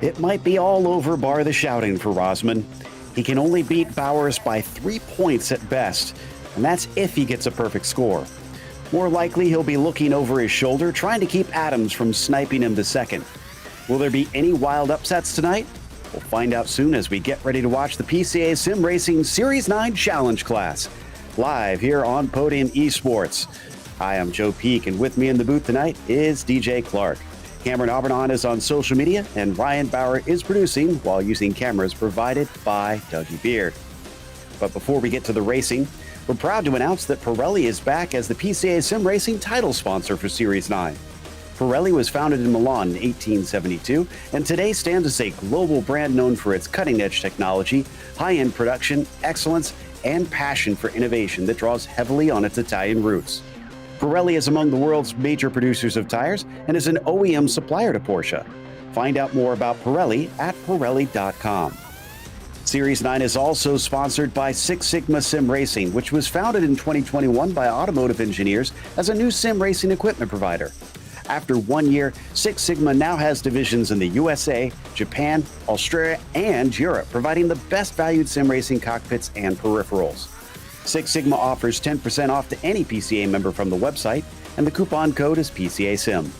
It might be all over bar the shouting for Rosman. He can only beat Bowers by 3 points at best, and that's if he gets a perfect score. More likely, he'll be looking over his shoulder, trying to keep Adams from sniping him to second. Will there be any wild upsets tonight? We'll find out soon as we get ready to watch the PCA Sim Racing Series 9 Challenge class, live here on Podium Esports. Hi, I'm Joe Peak, and with me in the booth tonight is DJ Clark. Cameron Aubernon is on social media, and Ryan Bauer is producing while using cameras provided by Dougie Beard. But before we get to the racing, we're proud to announce that Pirelli is back as the PCA Sim Racing title sponsor for Series 9. Pirelli was founded in Milan in 1872 and today stands as a global brand known for its cutting-edge technology, high-end production, excellence, and passion for innovation that draws heavily on its Italian roots. Pirelli is among the world's major producers of tires and is an OEM supplier to Porsche. Find out more about Pirelli at Pirelli.com. Series 9 is also sponsored by Six Sigma Sim Racing, which was founded in 2021 by automotive engineers as a new sim racing equipment provider. After 1 year, Six Sigma now has divisions in the USA, Japan, Australia, and Europe, providing the best valued sim racing cockpits and peripherals. Six Sigma offers 10% off to any PCA member from the website, and the coupon code is PCA Sim.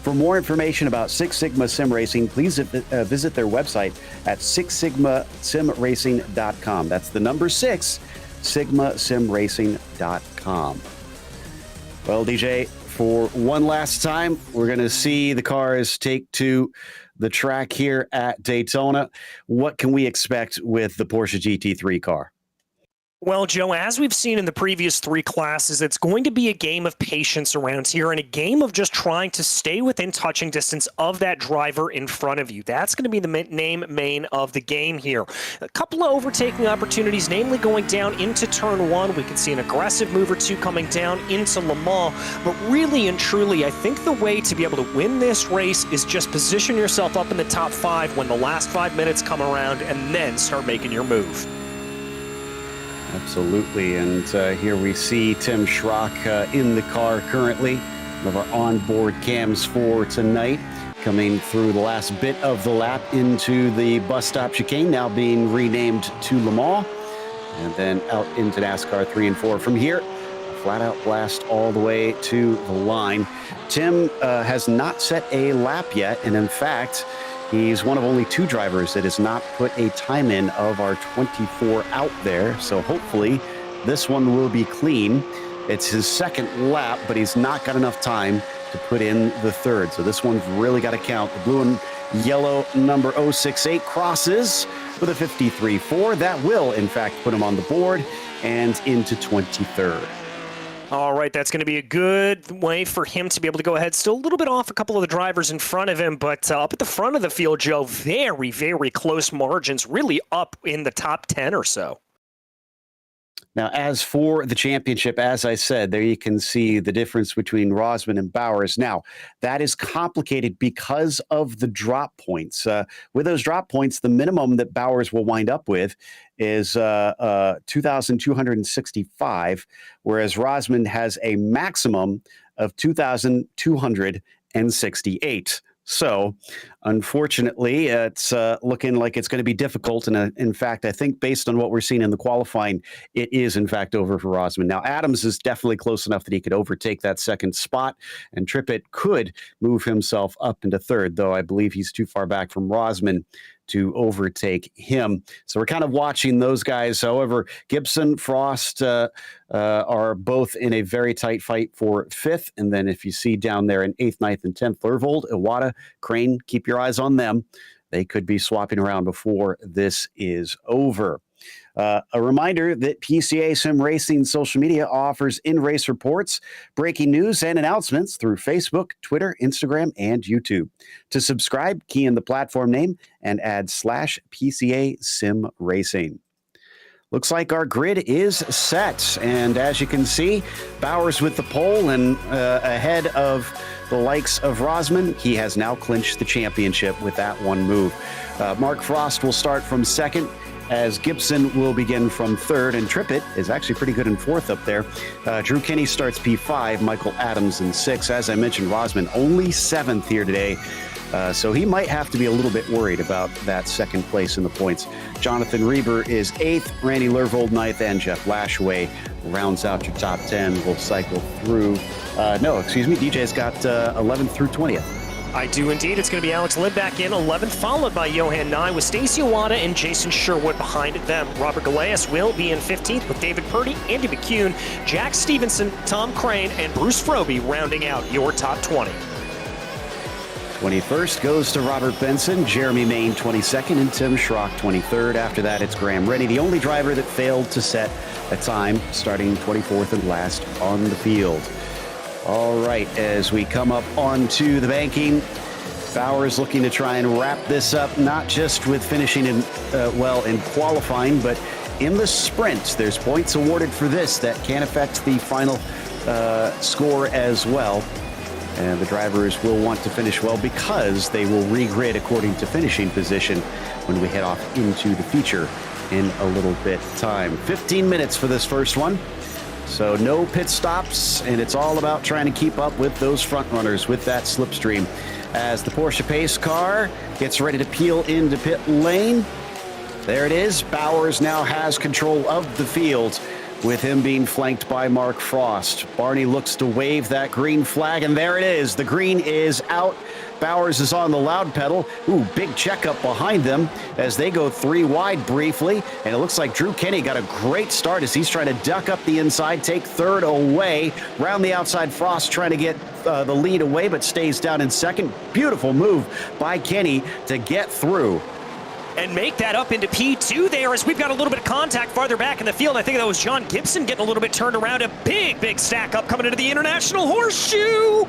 For more information about Six Sigma Sim Racing, please visit their website at sixsigmasimracing.com. That's the number 6, sigmasimracing.com. Well, DJ, for one last time, we're going to see the cars take to the track here at Daytona. What can we expect with the Porsche GT3 car? Well, Joe, as we've seen in the previous 3 classes, it's going to be a game of patience around here and a game of just trying to stay within touching distance of that driver in front of you. That's going to be the main of the game here. A couple of overtaking opportunities, namely going down into turn 1. We can see an aggressive move or 2 coming down into Le Mans. But really and truly, I think the way to be able to win this race is just position yourself up in the top 5 when the last 5 minutes come around and then start making your move. Absolutely, and here we see Tim Schrock in the car currently. One of our onboard cams for tonight, coming through the last bit of the lap into the bus stop chicane, now being renamed to Le Mans, and then out into NASCAR 3 and 4 from here. A flat-out blast all the way to the line. Tim has not set a lap yet, and in fact, he's one of only 2 drivers that has not put a time in of our 24 out there. So hopefully this one will be clean. It's his second lap, but he's not got enough time to put in the third. So this one's really got to count. The blue and yellow number 068 crosses with a 53.4. That will, in fact, put him on the board and into 23rd. All right, that's going to be a good way for him to be able to go ahead. Still a little bit off a couple of the drivers in front of him, but up at the front of the field, Joe, very, very close margins, really up in the top 10 or so. Now, as for the championship, as I said, there you can see the difference between Rosman and Bowers. Now, that is complicated because of the drop points. With those drop points, the minimum that Bowers will wind up with is 2,265, whereas Rosman has a maximum of 2,268. So, unfortunately, it's looking like it's going to be difficult. And in fact, I think based on what we're seeing in the qualifying, it is, in fact, over for Rosman. Now, Adams is definitely close enough that he could overtake that second spot, and Trippett could move himself up into third, though I believe he's too far back from Rosman to overtake him. So we're kind of watching those guys. However, Gibson, Frost are both in a very tight fight for 5th. And then if you see down there in 8th, 9th, and 10th, Lervold, Iwata, Crane, keep your eyes on them. They could be swapping around before this is over. A reminder that PCA Sim Racing social media offers in-race reports, breaking news, and announcements through Facebook, Twitter, Instagram, and YouTube. To subscribe, key in the platform name and add /PCA Sim Racing. Looks like our grid is set, and as you can see, Bowers with the pole and ahead of the likes of Rosman. He has now clinched the championship with that one move. Mark Frost will start from 2nd, as Gibson will begin from 3rd, and Trippett is actually pretty good in 4th up there. Drew Kinney starts P5, Michael Adams in 6th. As I mentioned, Rosman only 7th here today, so he might have to be a little bit worried about that 2nd place in the points. Jonathan Reber is 8th, Randy Lervold 9th, and Jeff Lashway rounds out your top 10. We'll cycle through. DJ's got 11th through 20th. I do indeed. It's going to be Alex Lindback in 11th, followed by Johan Nye with Stacey Iwata and Jason Sherwood behind them. Robert Galeas will be in 15th with David Purdy, Andy McCune, Jack Stevenson, Tom Crane, and Bruce Froby rounding out your top 20. 21st goes to Robert Benson, Jeremy Main 22nd, and Tim Schrock 23rd. After that, it's Graham Rennie, the only driver that failed to set a time, starting 24th and last on the field. All right, as we come up onto the banking, Bowers looking to try and wrap this up, not just with finishing in qualifying, but in the sprint. There's points awarded for this that can affect the final score as well. And the drivers will want to finish well because they will regrid according to finishing position when we head off into the feature in a little bit time. 15 minutes for this first one. So no pit stops, and it's all about trying to keep up with those front runners with that slipstream. As the Porsche pace car gets ready to peel into pit lane, there it is. Bowers now has control of the field with him being flanked by Mark Frost. Barney looks to wave that green flag, and there it is. The green is out. Bowers is on the loud pedal. Ooh, big checkup behind them as they go 3 wide briefly. And it looks like Drew Kenny got a great start as he's trying to duck up the inside, take third away. Round the outside, Frost trying to get the lead away, but stays down in second. Beautiful move by Kenny to get through. And make that up into P2 there as we've got a little bit of contact farther back in the field. I think that was John Gibson getting a little bit turned around. A big stack up coming into the International Horseshoe.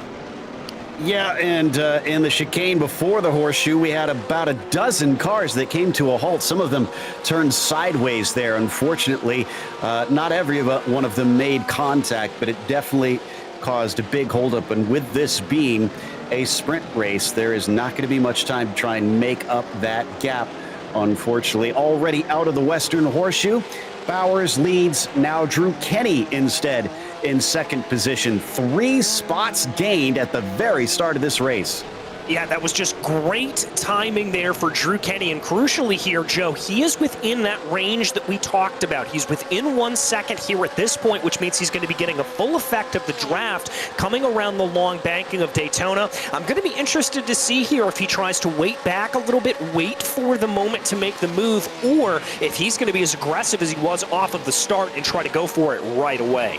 Yeah, and in the chicane before the horseshoe, we had about a dozen cars that came to a halt. Some of them turned sideways there. Unfortunately, not every one of them made contact, but it definitely caused a big holdup. And with this being a sprint race, there is not going to be much time to try and make up that gap. Unfortunately, already out of the Western Horseshoe, Bowers leads. Now Drew Kenny instead in second position. 3 spots gained at the very start of this race. Yeah, that was just great timing there for Drew Kenny. And crucially here, Joe, he is within that range that we talked about. He's within 1 second here at this point, which means he's going to be getting a full effect of the draft coming around the long banking of Daytona. I'm going to be interested to see here if he tries to wait back a little bit, wait for the moment to make the move, or if he's going to be as aggressive as he was off of the start and try to go for it right away.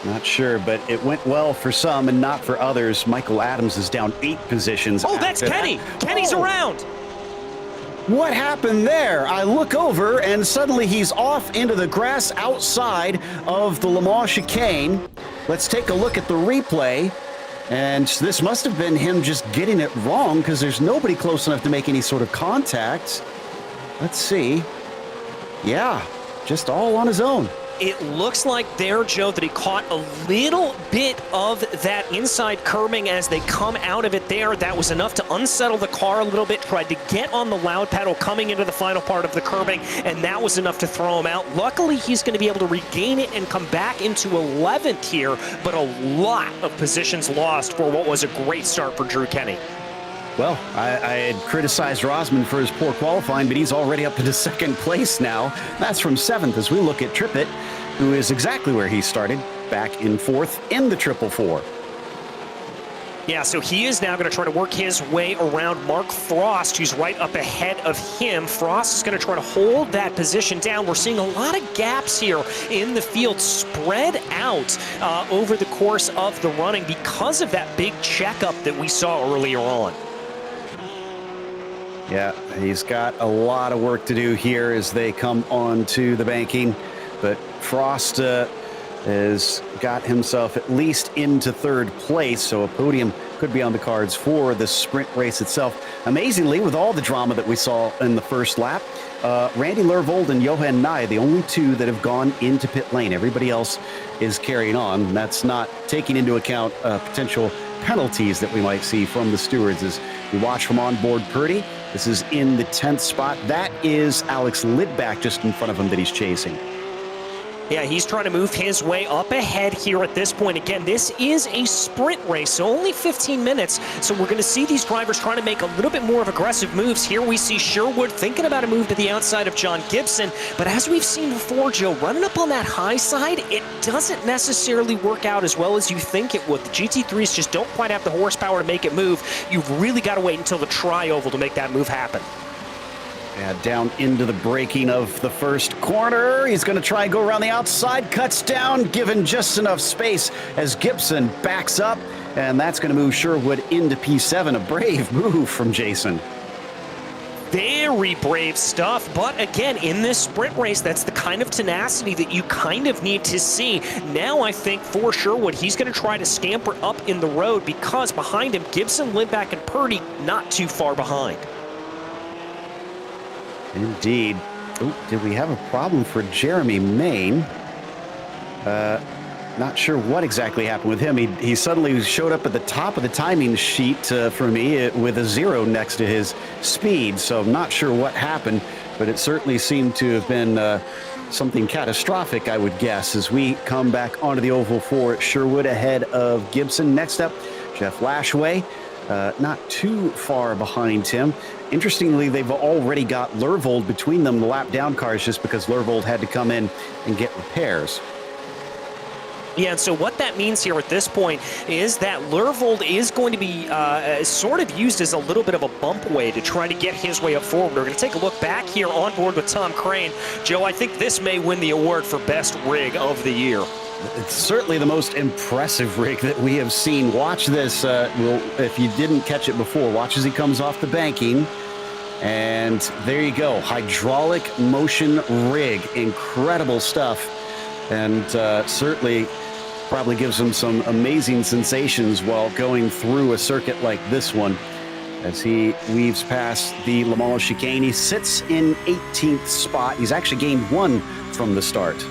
Not sure, but it went well for some and not for others. Michael Adams is down 8 positions. Oh, that's Kenny. Kenny's around. What happened there? I look over and suddenly he's off into the grass outside of the Le Mans chicane. Let's take a look at the replay. And this must have been him just getting it wrong because there's nobody close enough to make any sort of contact. Let's see. Yeah, just all on his own. It looks like there, Joe, that he caught a little bit of that inside curbing as they come out of it there. That was enough to unsettle the car a little bit, tried to get on the loud pedal coming into the final part of the curbing, and that was enough to throw him out. Luckily, he's going to be able to regain it and come back into 11th here, but a lot of positions lost for what was a great start for Drew Kenny. Well, I had criticized Rosman for his poor qualifying, but he's already up into second place now. That's from 7th as we look at Trippett, who is exactly where he started, back in 4th in the 444. Yeah, so he is now going to try to work his way around Mark Frost, who's right up ahead of him. Frost is going to try to hold that position down. We're seeing a lot of gaps here in the field spread out over the course of the running because of that big checkup that we saw earlier on. Yeah, he's got a lot of work to do here as they come on to the banking, but Frost has got himself at least into 3rd place, so a podium could be on the cards for the sprint race itself. Amazingly, with all the drama that we saw in the first lap, Randy Lervold and Johan Nye, the only 2 that have gone into pit lane. Everybody else is carrying on. That's not taking into account potential penalties that we might see from the stewards as we watch from onboard Purdy. This is in the 10th spot. That is Alex Lidback just in front of him that he's chasing. Yeah, he's trying to move his way up ahead here at this point. Again, this is a sprint race, so only 15 minutes. So we're going to see these drivers trying to make a little bit more of aggressive moves. Here we see Sherwood thinking about a move to the outside of John Gibson. But as we've seen before, Joe, running up on that high side, it doesn't necessarily work out as well as you think it would. The GT3s just don't quite have the horsepower to make it move. You've really got to wait until the tri-oval to make that move happen. Yeah, down into the braking of the first corner. He's going to try and go around the outside, cuts down, given just enough space as Gibson backs up, and that's going to move Sherwood into P7. A brave move from Jason. Very brave stuff, but again, in this sprint race, that's the kind of tenacity that you kind of need to see. Now I think for Sherwood, he's going to try to scamper up in the road because behind him, Gibson, Lidback, and Purdy not too far behind. Indeed. Oh, did we have a problem for Jeremy Main? Not sure what exactly happened with him. He suddenly showed up at the top of the timing sheet for me with a 0 next to his speed. So I'm not sure what happened, but it certainly seemed to have been something catastrophic, I would guess, as we come back onto the oval for Sherwood ahead of Gibson. Next up, Jeff Lashway. not too far behind him. Interestingly, they've already got Lervold between them, the lap down cars, just because Lervold had to come in and get repairs. Yeah, and so what that means here at this point is that Lervold is going to be sort of used as a little bit of a bump way to try to get his way up forward. We're going to take a look back here on board with Tom Crane. Joe, I think this may win the award for best rig of the year. It's certainly the most impressive rig that we have seen. Watch this. If you didn't catch it before, watch as he comes off the banking. And there you go. Hydraulic motion rig. Incredible stuff. And certainly probably gives him some amazing sensations while going through a circuit like this one. As he weaves past the Le Mans chicane, he sits in 18th spot. He's actually gained 1 from the start.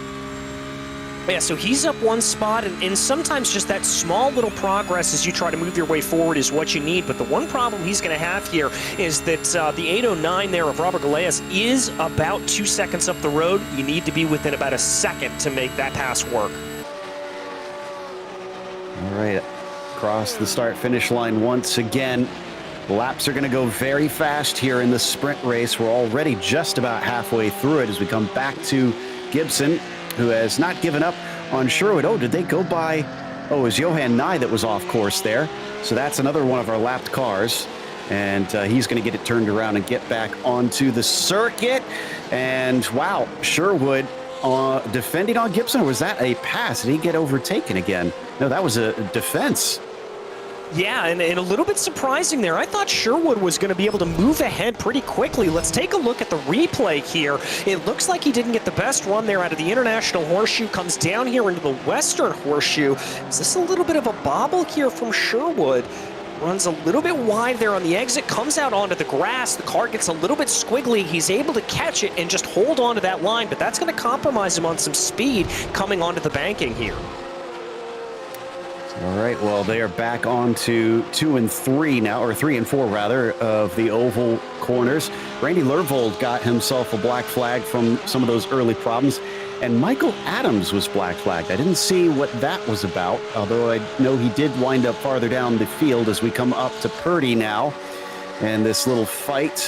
Yeah, so he's up 1 spot, and sometimes just that small little progress as you try to move your way forward is what you need. But the one problem he's going to have here is that the 809 there of Robert Galeas is about 2 seconds up the road. You need to be within about a second to make that pass work. All right, across the start-finish line once again. Laps are going to go very fast here in the sprint race. We're already just about halfway through it as we come back to Gibson, who has not given up on Sherwood. Oh, did they go by? Oh, it was Johan Nye that was off course there. So that's another one of our lapped cars. And he's going to get it turned around and get back onto the circuit. And wow, Sherwood defending on Gibson. Or was that a pass? Did he get overtaken again? No, that was a defense. Yeah, and a little bit surprising there. I thought Sherwood was going to be able to move ahead pretty quickly. Let's take a look at the replay here. It looks like he didn't get the best run there out of the International Horseshoe. Comes down here into the Western Horseshoe. Is this a little bit of a bobble here from Sherwood? Runs a little bit wide there on the exit, comes out onto the grass. The car gets a little bit squiggly. He's able to catch it and just hold on to that line, but that's going to compromise him on some speed coming onto the banking here. All right, well, they are back on to 2 and 3 now, or 3 and 4 rather, of the oval corners. Randy Lervold got himself a black flag from some of those early problems, and Michael Adams was black flagged. I didn't see what that was about, although I know he did wind up farther down the field as we come up to Purdy now. And this little fight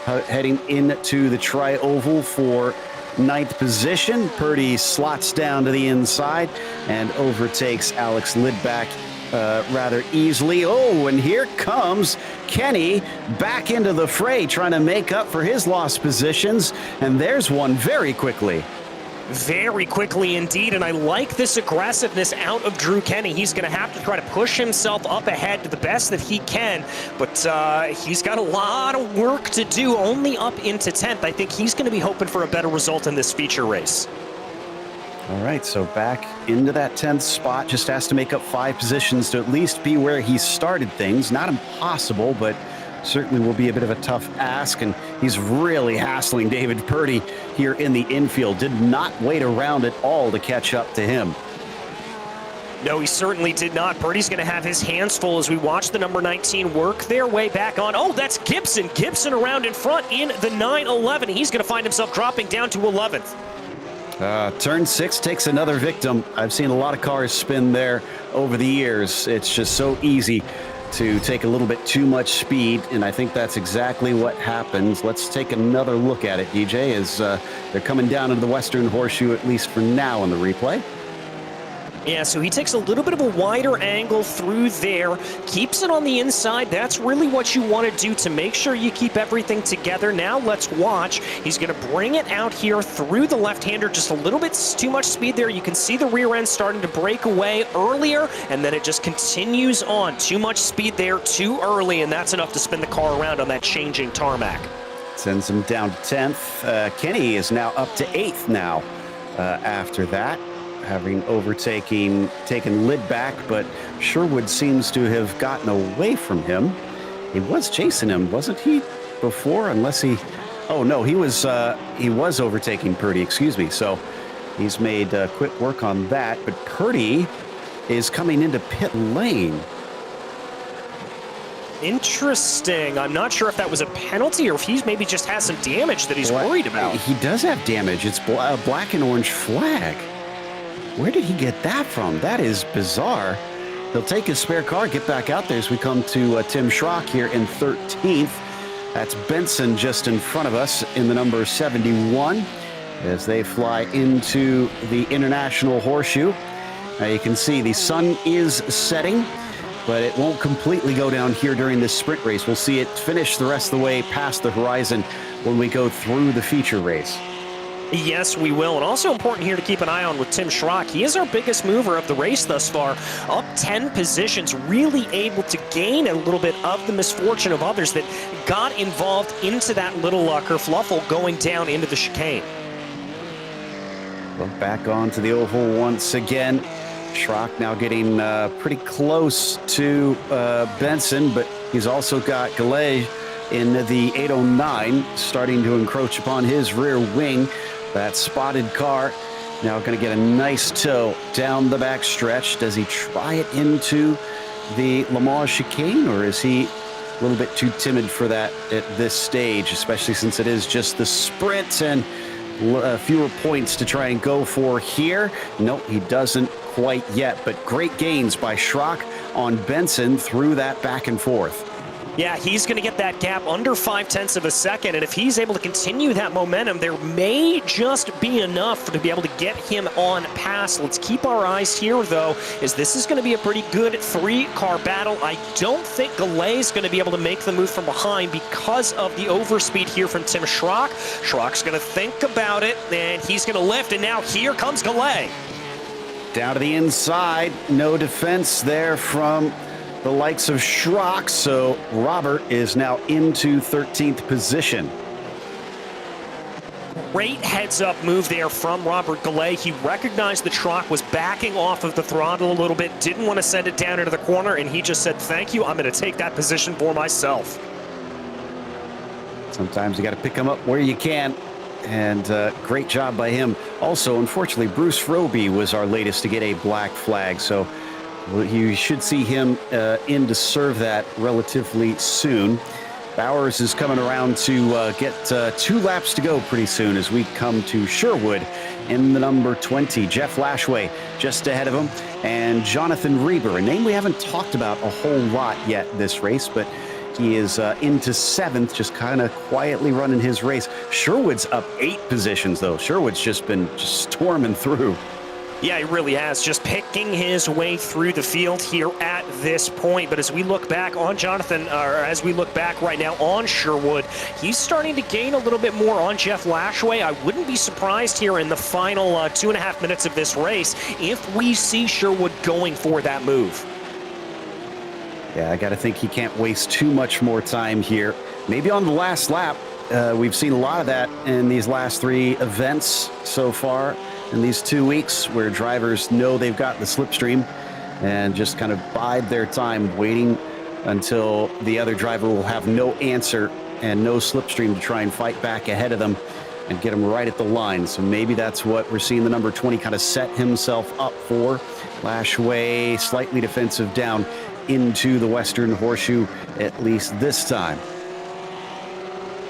heading into the tri-oval for 9th position. Purdy slots down to the inside and overtakes Alex Lidback rather easily. Oh, and here comes Kenny back into the fray, trying to make up for his lost positions. And there's one very quickly. Very quickly indeed, and I like this aggressiveness out of Drew Kenny. He's going to have to try to push himself up ahead to the best that he can, but he's got a lot of work to do, only up into 10th. I think he's going to be hoping for a better result in this feature race. All right, so back into that 10th spot, just has to make up 5 positions to at least be where he started things. Not impossible, but certainly will be a bit of a tough ask, and he's really hassling David Purdy here in the infield. Did not wait around at all to catch up to him. No, he certainly did not. Purdy's going to have his hands full as we watch the number 19 work their way back on. Oh, that's Gibson. Gibson around in front in the 911. He's going to find himself dropping down to 11th. Turn 6 takes another victim. I've seen a lot of cars spin there over the years. It's just so easy to take a little bit too much speed, and I think that's exactly what happens. Let's take another look at it, DJ, as they're coming down into the Western Horseshoe, at least for now in the replay. Yeah, so he takes a little bit of a wider angle through there, keeps it on the inside. That's really what you want to do to make sure you keep everything together. Now let's watch. He's going to bring it out here through the left-hander, just a little bit too much speed there. You can see the rear end starting to break away earlier, and then it just continues on. Too much speed there too early, and that's enough to spin the car around on that changing tarmac. Sends him down to 10th. Kenny is now up to 8th now after that, having taken Lidback, but Sherwood seems to have gotten away from him. He was chasing him, wasn't he, before? Unless he... Oh, no, he was overtaking Purdy, excuse me. So he's made quick work on that, but Purdy is coming into pit lane. Interesting. I'm not sure if that was a penalty or if he maybe just has some damage that he's worried about. He does have damage. It's a black and orange flag. Where did he get that from? That is bizarre. He'll take his spare car, get back out there as we come to Tim Schrock here in 13th. That's Benson just in front of us in the number 71 as they fly into the International Horseshoe. Now you can see the sun is setting, but it won't completely go down here during this sprint race. We'll see it finish the rest of the way past the horizon when we go through the feature race. Yes, we will. And also important here to keep an eye on with Tim Schrock. He is our biggest mover of the race thus far. Up 10 positions, really able to gain a little bit of the misfortune of others that got involved into that little kerfluffle going down into the chicane. Look back onto the oval once again. Schrock now getting pretty close to Benson, but he's also got Galley in the 809 starting to encroach upon his rear wing. That spotted car now going to get a nice tow down the back stretch. Does he try it into the Le Mans chicane, or is he a little bit too timid for that at this stage, especially since it is just the sprint and fewer points to try and go for here? Nope, he doesn't quite yet, but great gains by Schrock on Benson through that back and forth. Yeah, he's going to get that gap under 0.5 of a second, and if he's able to continue that momentum, there may just be enough to be able to get him on pass. Let's keep our eyes here, though, as this is going to be a pretty good three-car battle. I don't think Galley is going to be able to make the move from behind because of the overspeed here from Tim Schrock. Schrock's going to think about it, and he's going to lift, and now here comes Galley. Down to the inside, no defense there from the likes of Schrock, so Robert is now into 13th position. Great heads-up move there from Robert Galley. He recognized that Schrock was backing off of the throttle a little bit, didn't want to send it down into the corner, and he just said, thank you, I'm going to take that position for myself. Sometimes you got to pick him up where you can, and great job by him. Also, unfortunately, Bruce Roby was our latest to get a black flag, so you should see him in to serve that relatively soon. Bowers is coming around to get 2 laps to go pretty soon as we come to Sherwood in the number 20. Jeff Lashway just ahead of him, and Jonathan Reber, a name we haven't talked about a whole lot yet this race, but he is into 7th, just kind of quietly running his race. Sherwood's up 8 positions, though. Sherwood's just been storming through. Yeah, he really has, just picking his way through the field here at this point. But as we look back on Jonathan, or as we look back right now on Sherwood, he's starting to gain a little bit more on Jeff Lashway. I wouldn't be surprised here in the final 2.5 minutes of this race if we see Sherwood going for that move. Yeah, I got to think he can't waste too much more time here. Maybe on the last lap. We've seen a lot of that in these last 3 events so far in these 2 weeks, where drivers know they've got the slipstream and just kind of bide their time waiting until the other driver will have no answer and no slipstream to try and fight back ahead of them and get them right at the line. So maybe that's what we're seeing the number 20 kind of set himself up for. Lashway slightly defensive down into the Western Horseshoe, at least this time.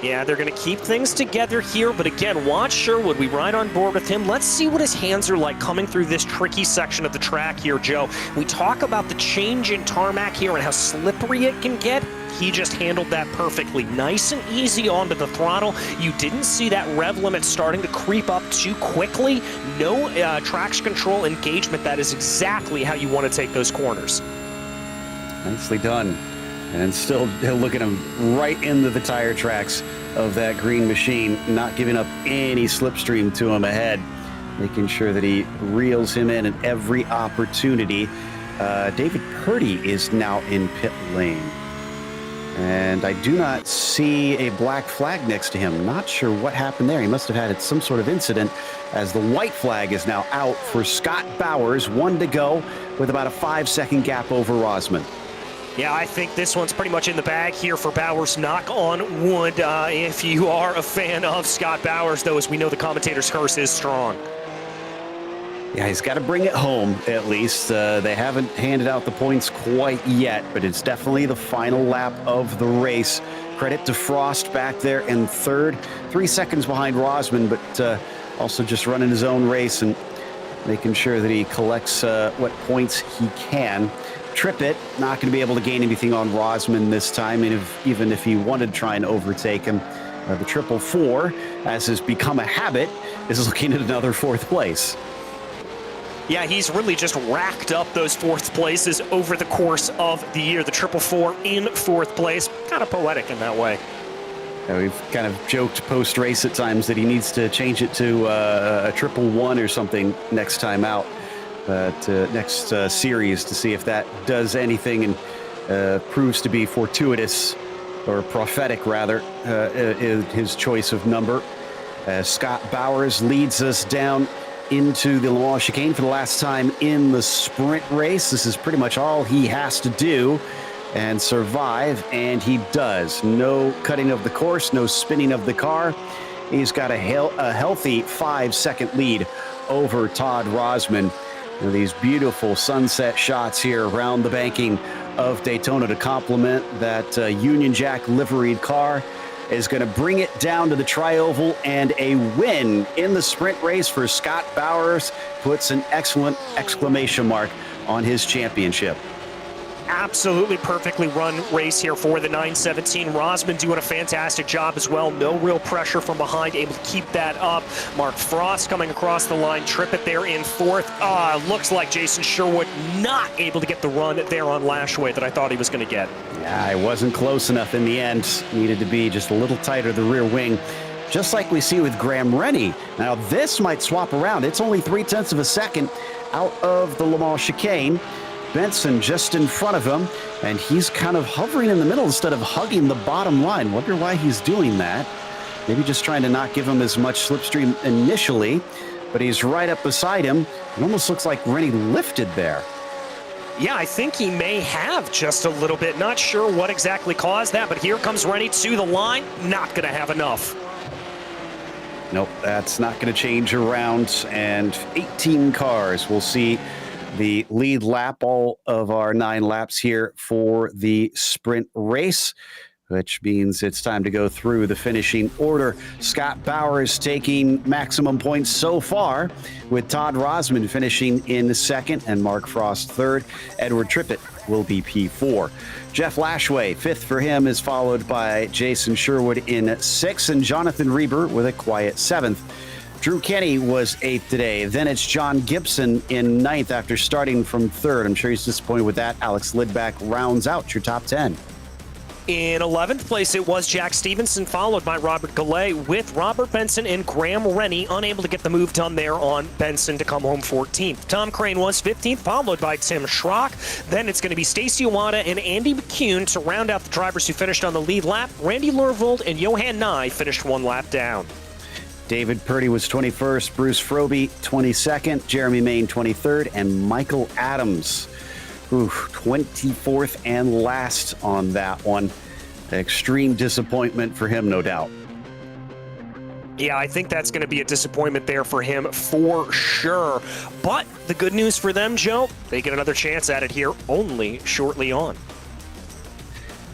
Yeah, they're going to keep things together here, but again, watch Sherwood. We ride on board with him. Let's see what his hands are like coming through this tricky section of the track here, Joe. We talk about the change in tarmac here and how slippery it can get. He just handled that perfectly. Nice and easy onto the throttle. You didn't see that rev limit starting to creep up too quickly. No traction control engagement. That is exactly how you want to take those corners. Nicely done. And still looking him right into the tire tracks of that green machine, not giving up any slipstream to him ahead, making sure that he reels him in at every opportunity. David Purdy is now in pit lane. And I do not see a black flag next to him. Not sure what happened there. He must have had some sort of incident, as the white flag is now out for Scott Bowers. 1 to go with about a 5-second gap over Rosman. Yeah, I think this one's pretty much in the bag here for Bowers. Knock on wood if you are a fan of Scott Bowers, though, as we know the commentator's curse is strong. Yeah, he's got to bring it home, at least. They haven't handed out the points quite yet, but it's definitely the final lap of the race. Credit to Frost back there in 3rd. 3 seconds behind Rosman, but also just running his own race and making sure that he collects what points he can. Trippett not going to be able to gain anything on Rosman this time, and even if he wanted to try and overtake him. The 444, as has become a habit, is looking at another fourth place. Yeah, he's really just racked up those fourth places over the course of the year. The 444 in fourth place, kind of poetic in that way. We've kind of joked post-race at times that he needs to change it to a 111 or something next time out, next series, to see if that does anything and proves to be fortuitous, or prophetic rather, his choice of number. Scott Bowers leads us down into the Le Mans chicane for the last time in the sprint race. This is pretty much all he has to do and survive, and he does. No cutting of the course, no spinning of the car. He's got a healthy 5-second lead over Todd Rosman. These beautiful sunset shots here around the banking of Daytona to complement that Union Jack liveried car is going to bring it down to the tri-oval, and a win in the sprint race for Scott Bowers puts an excellent exclamation mark on his championship. Absolutely perfectly run race here for the 917. Rosman doing a fantastic job as well. No real pressure from behind, able to keep that up. Mark Frost coming across the line. Trippett there in fourth. Looks like Jason Sherwood not able to get the run there on Lashway that I thought he was going to get. Yeah, it wasn't close enough in the end. Needed to be just a little tighter the rear wing, just like we see with Graham Rennie. Now this might swap around. It's only 0.3 of a second out of the Le Mans chicane. Benson just in front of him, and he's kind of hovering in the middle instead of hugging the bottom line. Wonder why he's doing that. Maybe just trying to not give him as much slipstream initially, but he's right up beside him. It almost looks like Rennie lifted there. Yeah, I think he may have just a little bit. Not sure what exactly caused that, but here comes Rennie to the line. Not going to have enough. Nope, that's not going to change around, and 18 cars will see the lead lap, all of our 9 laps here for the sprint race, which means it's time to go through the finishing order. Scott Bowers taking maximum points so far, with Todd Rosman finishing in second and Mark Frost third. Edward Trippett will be P4. Jeff Lashway, fifth for him, is followed by Jason Sherwood in sixth, and Jonathan Reber with a quiet seventh. Drew Kenny was 8th today. Then it's John Gibson in 9th after starting from 3rd. I'm sure he's disappointed with that. Alex Lidback rounds out your top 10. In 11th place, it was Jack Stevenson, followed by Robert Goulet, with Robert Benson and Graham Rennie unable to get the move done there on Benson to come home 14th. Tom Crane was 15th, followed by Tim Schrock. Then it's going to be Stacey Iwata and Andy McCune to round out the drivers who finished on the lead lap. Randy Lervold and Johan Nye finished 1 lap down. David Purdy was 21st, Bruce Froby 22nd, Jeremy Main 23rd, and Michael Adams, 24th and last on that one. Extreme disappointment for him, no doubt. Yeah, I think that's going to be a disappointment there for him for sure. But the good news for them, Joe, they get another chance at it here only shortly on.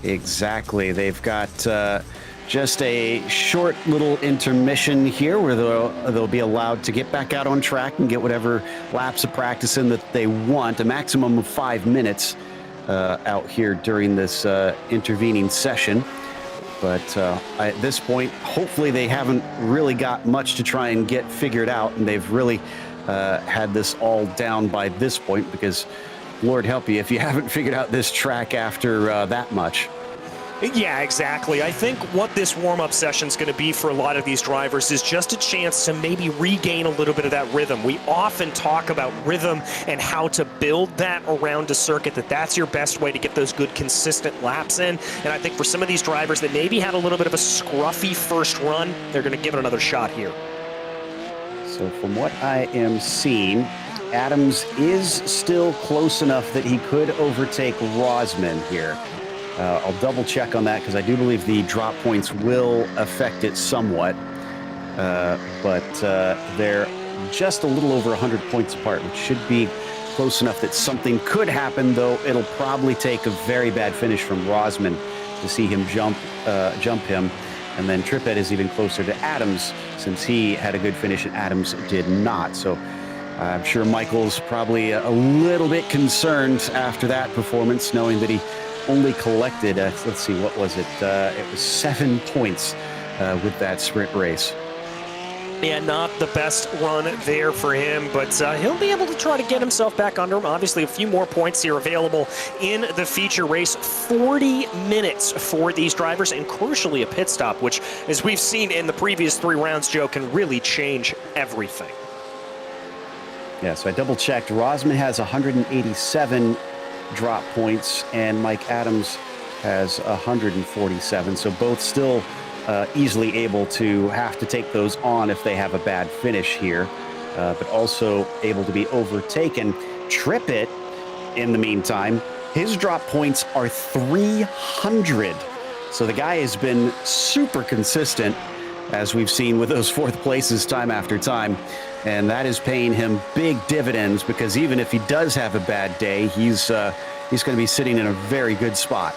Exactly. They've got just a short little intermission here where they'll be allowed to get back out on track and get whatever laps of practice in that they want. A maximum of 5 minutes out here during this intervening session. But at this point, hopefully they haven't really got much to try and get figured out, and they've really had this all down by this point, because Lord help you if you haven't figured out this track after that much. Yeah, exactly. I think what this warm-up session is going to be for a lot of these drivers is just a chance to maybe regain a little bit of that rhythm. We often talk about rhythm and how to build that around a circuit, that's your best way to get those good, consistent laps in. And I think for some of these drivers that maybe had a little bit of a scruffy first run, they're going to give it another shot here. So from what I am seeing, Adams is still close enough that he could overtake Rosman here. I'll double check on that because I do believe the drop points will affect it somewhat. But they're just a little over 100 points apart, which should be close enough that something could happen, though it'll probably take a very bad finish from Rosman to see him jump him. And then Trippett is even closer to Adams, since he had a good finish and Adams did not. So I'm sure Michael's probably a little bit concerned after that performance, knowing that he only collected, let's see, what was it? It was 7 points with that sprint race. Yeah, not the best run there for him, but he'll be able to try to get himself back under him. Obviously, a few more points here available in the feature race. 40 minutes for these drivers, and crucially a pit stop, which, as we've seen in the previous 3 rounds, Joe, can really change everything. Yeah, so I double-checked. Rosman has 187 drop points, and Mike Adams has 147, so both still easily able to have to take those on if they have a bad finish here, but also able to be overtaken. Trippett, in the meantime, his drop points are 300. So the guy has been super consistent, as we've seen with those 4th places time after time. And that is paying him big dividends, because even if he does have a bad day, he's going to be sitting in a very good spot.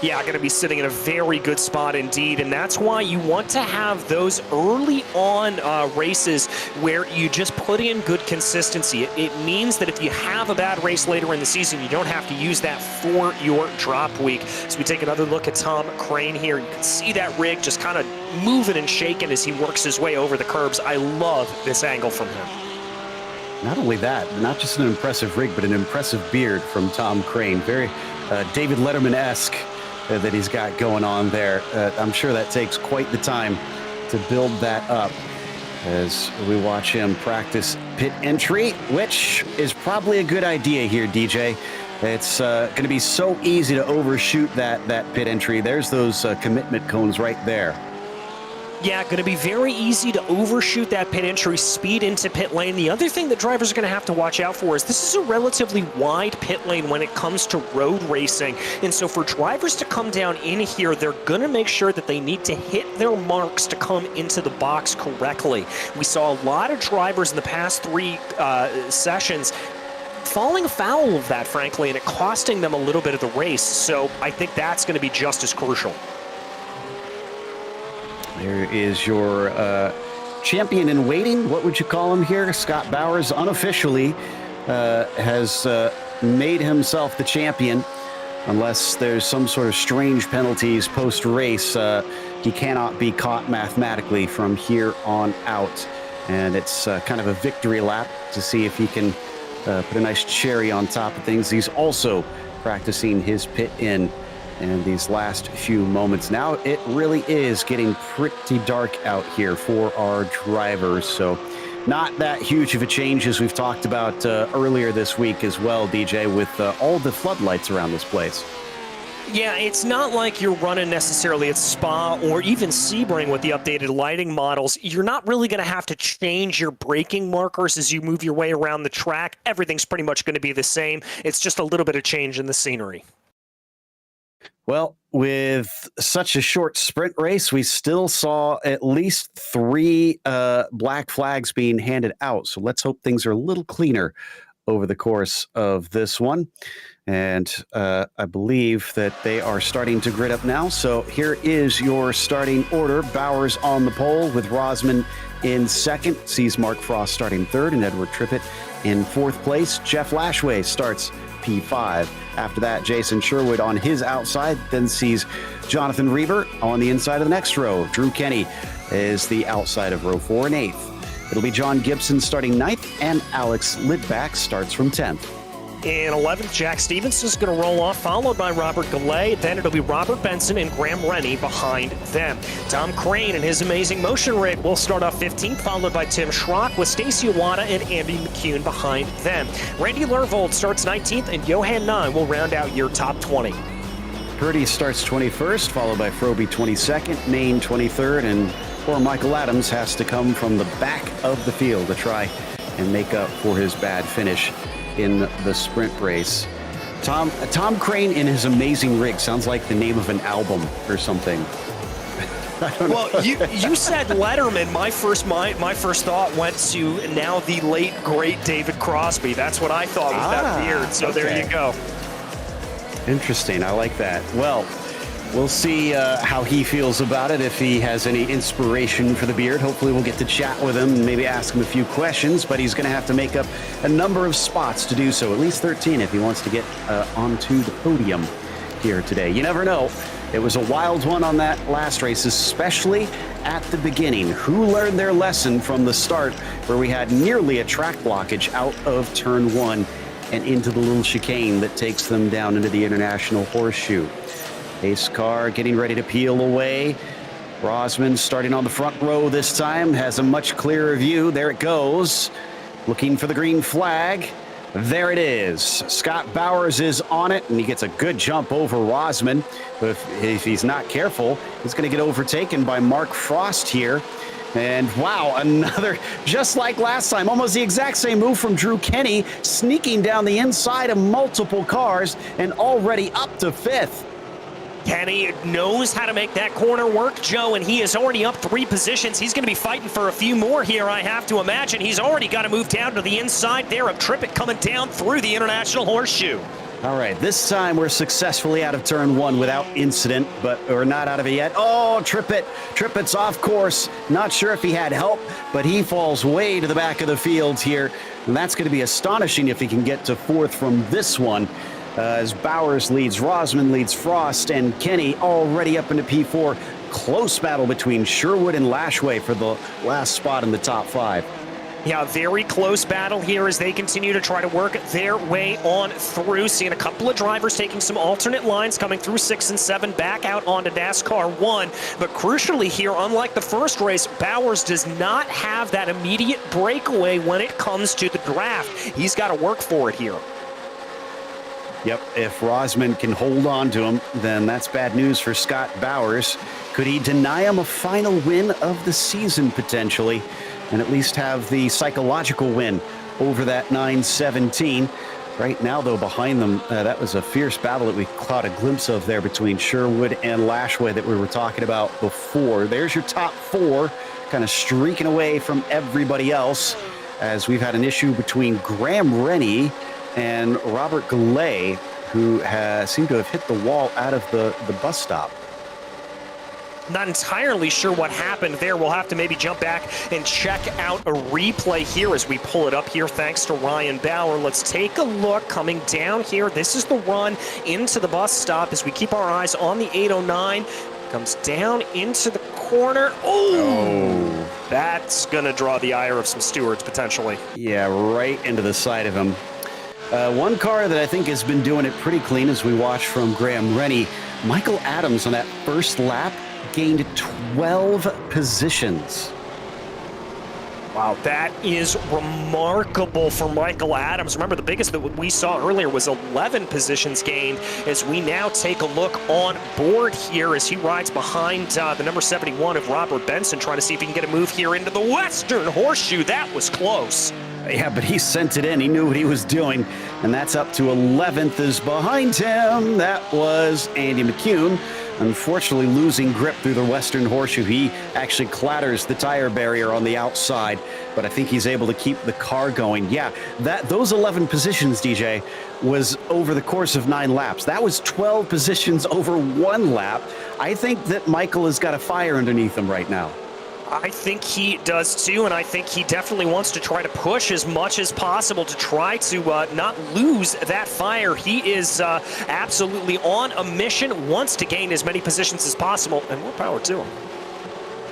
Yeah, going to be sitting in a very good spot indeed, and that's why you want to have those early on races where you just put in good consistency. It means that if you have a bad race later in the season, you don't have to use that for your drop week. So we take another look at Tom Crane here. You can see that rig just kind of moving and shaking as he works his way over the curbs. I love this angle from him. Not only that, not just an impressive rig, but an impressive beard from Tom Crane. Very David Letterman-esque that he's got going on there. I'm sure that takes quite the time to build that up as we watch him practice pit entry, which is probably a good idea here, DJ. It's going to be so easy to overshoot that pit entry. There's those commitment cones right there. Yeah, going to be very easy to overshoot that pit entry, speed into pit lane. The other thing that drivers are going to have to watch out for is this is a relatively wide pit lane when it comes to road racing. And so for drivers to come down in here, they're going to make sure that they need to hit their marks to come into the box correctly. We saw a lot of drivers in the past 3 sessions falling foul of that, frankly, and it costing them a little bit of the race. So I think that's going to be just as crucial. There is your champion in waiting. What would you call him here? Scott Bowers unofficially has made himself the champion. Unless there's some sort of strange penalties post-race, he cannot be caught mathematically from here on out. And it's kind of a victory lap to see if he can put a nice cherry on top of things. He's also practicing his pit in these last few moments. Now it really is getting pretty dark out here for our drivers, so not that huge of a change as we've talked about earlier this week as well, DJ, with all the floodlights around this place. Yeah, it's not like you're running necessarily at Spa or even Sebring with the updated lighting models. You're not really going to have to change your braking markers as you move your way around the track. Everything's pretty much going to be the same. It's just a little bit of change in the scenery. Well, with such a short sprint race, we still saw at least 3 black flags being handed out. So let's hope things are a little cleaner over the course of this one. And I believe that they are starting to grid up now. So here is your starting order. Bowers on the pole with Rosman in second. Sees Mark Frost starting third and Edward Trippett in 4th place. Jeff Lashway starts P5. After that, Jason Sherwood on his outside, then sees Jonathan Reaver on the inside of the next row. Drew Kenny is the outside of row 4 and 8th. It'll be John Gibson starting 9th, and Alex Lidback starts from 10th. In 11th, Jack Stevenson is going to roll off, followed by Robert Goulet. Then it'll be Robert Benson and Graham Rennie behind them. Tom Crane and his amazing motion rig will start off 15th, followed by Tim Schrock with Stacy Iwata and Andy McCune behind them. Randy Lervold starts 19th, and Johan Nye will round out your top 20. Purdy starts 21st, followed by Froby 22nd, Main 23rd, and poor Michael Adams has to come from the back of the field to try and make up for his bad finish in the sprint race. Tom Crane in his amazing rig sounds like the name of an album or something. Well, you said Letterman. My first thought went to now the late great David Crosby. That's what I thought with that beard. So okay. There you go. Interesting. I like that. Well, We'll see how he feels about it, if he has any inspiration for the beard. Hopefully we'll get to chat with him and maybe ask him a few questions, but he's going to have to make up a number of spots to do so, at least 13 if he wants to get onto the podium here today. You never know. It was a wild one on that last race, especially at the beginning. Who learned their lesson from the start, where we had nearly a track blockage out of turn 1 and into the little chicane that takes them down into the International Horseshoe. Pace car getting ready to peel away. Rosman starting on the front row this time, has a much clearer view. There it goes. Looking for the green flag. There it is. Scott Bowers is on it, and he gets a good jump over Rosman. But if he's not careful, he's going to get overtaken by Mark Frost here. And wow, another, just like last time, almost the exact same move from Drew Kenny, sneaking down the inside of multiple cars and already up to 5th. Kenny knows how to make that corner work, Joe, and he is already up 3 positions. He's going to be fighting for a few more here, I have to imagine. He's already got to move down to the inside there of Trippett coming down through the International Horseshoe. All right, this time we're successfully out of turn 1 without incident, but we're not out of it yet. Oh, Trippett's off course. Not sure if he had help, but he falls way to the back of the field here, and that's going to be astonishing if he can get to 4th from this one. As Bowers leads, Rosman leads Frost, and Kenny already up into P4. Close battle between Sherwood and Lashway for the last spot in the top 5. Yeah, very close battle here as they continue to try to work their way on through. Seeing a couple of drivers taking some alternate lines coming through 6 and 7 back out onto NASCAR 1. But crucially here, unlike the first race, Bowers does not have that immediate breakaway when it comes to the draft. He's got to work for it here. Yep, if Rosman can hold on to him, then that's bad news for Scott Bowers. Could he deny him a final win of the season potentially, and at least have the psychological win over that 917? Right now, though, behind them, that was a fierce battle that we caught a glimpse of there between Sherwood and Lashway that we were talking about before. There's your top 4, kind of streaking away from everybody else, as we've had an issue between Graham Rennie and Robert Goulet, who seemed to have hit the wall out of the bus stop. Not entirely sure what happened there. We'll have to maybe jump back and check out a replay here as we pull it up here, thanks to Ryan Bauer. Let's take a look coming down here. This is the run into the bus stop as we keep our eyes on the 809. Comes down into the corner. Oh, that's going to draw the ire of some stewards potentially. Yeah, right into the side of him. One car that I think has been doing it pretty clean as we watch from Graham Rennie, Michael Adams on that first lap gained 12 positions. Wow, that is remarkable for Michael Adams. Remember, the biggest that we saw earlier was 11 positions gained as we now take a look on board here as he rides behind the number 71 of Robert Benson, trying to see if he can get a move here into the Western Horseshoe. That was close. Yeah, but he sent it in. He knew what he was doing, and that's up to 11th is behind him. That was Andy McCune. Unfortunately, losing grip through the Western Horseshoe. He actually clatters the tire barrier on the outside, but I think he's able to keep the car going. Yeah, those 11 positions, DJ, was over the course of 9 laps. That was 12 positions over 1 lap. I think that Michael has got a fire underneath him right now. I think he does too, and I think he definitely wants to try to push as much as possible to try to not lose that fire. He is absolutely on a mission, wants to gain as many positions as possible, and more power to him.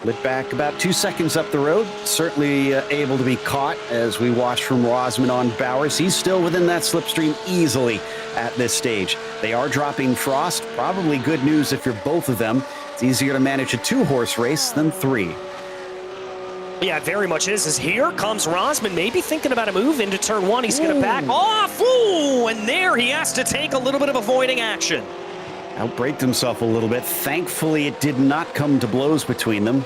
Lit back about 2 seconds up the road, certainly able to be caught as we watch from Rosman on Bowers. He's still within that slipstream easily at this stage. They are dropping Frost, probably good news if you're both of them. It's easier to manage a 2-horse race than 3. Yeah, it very much is. As here comes Rosman, maybe thinking about a move into turn 1. He's going to back off. Ooh, and there he has to take a little bit of avoiding action. Outbraked himself a little bit. Thankfully, it did not come to blows between them.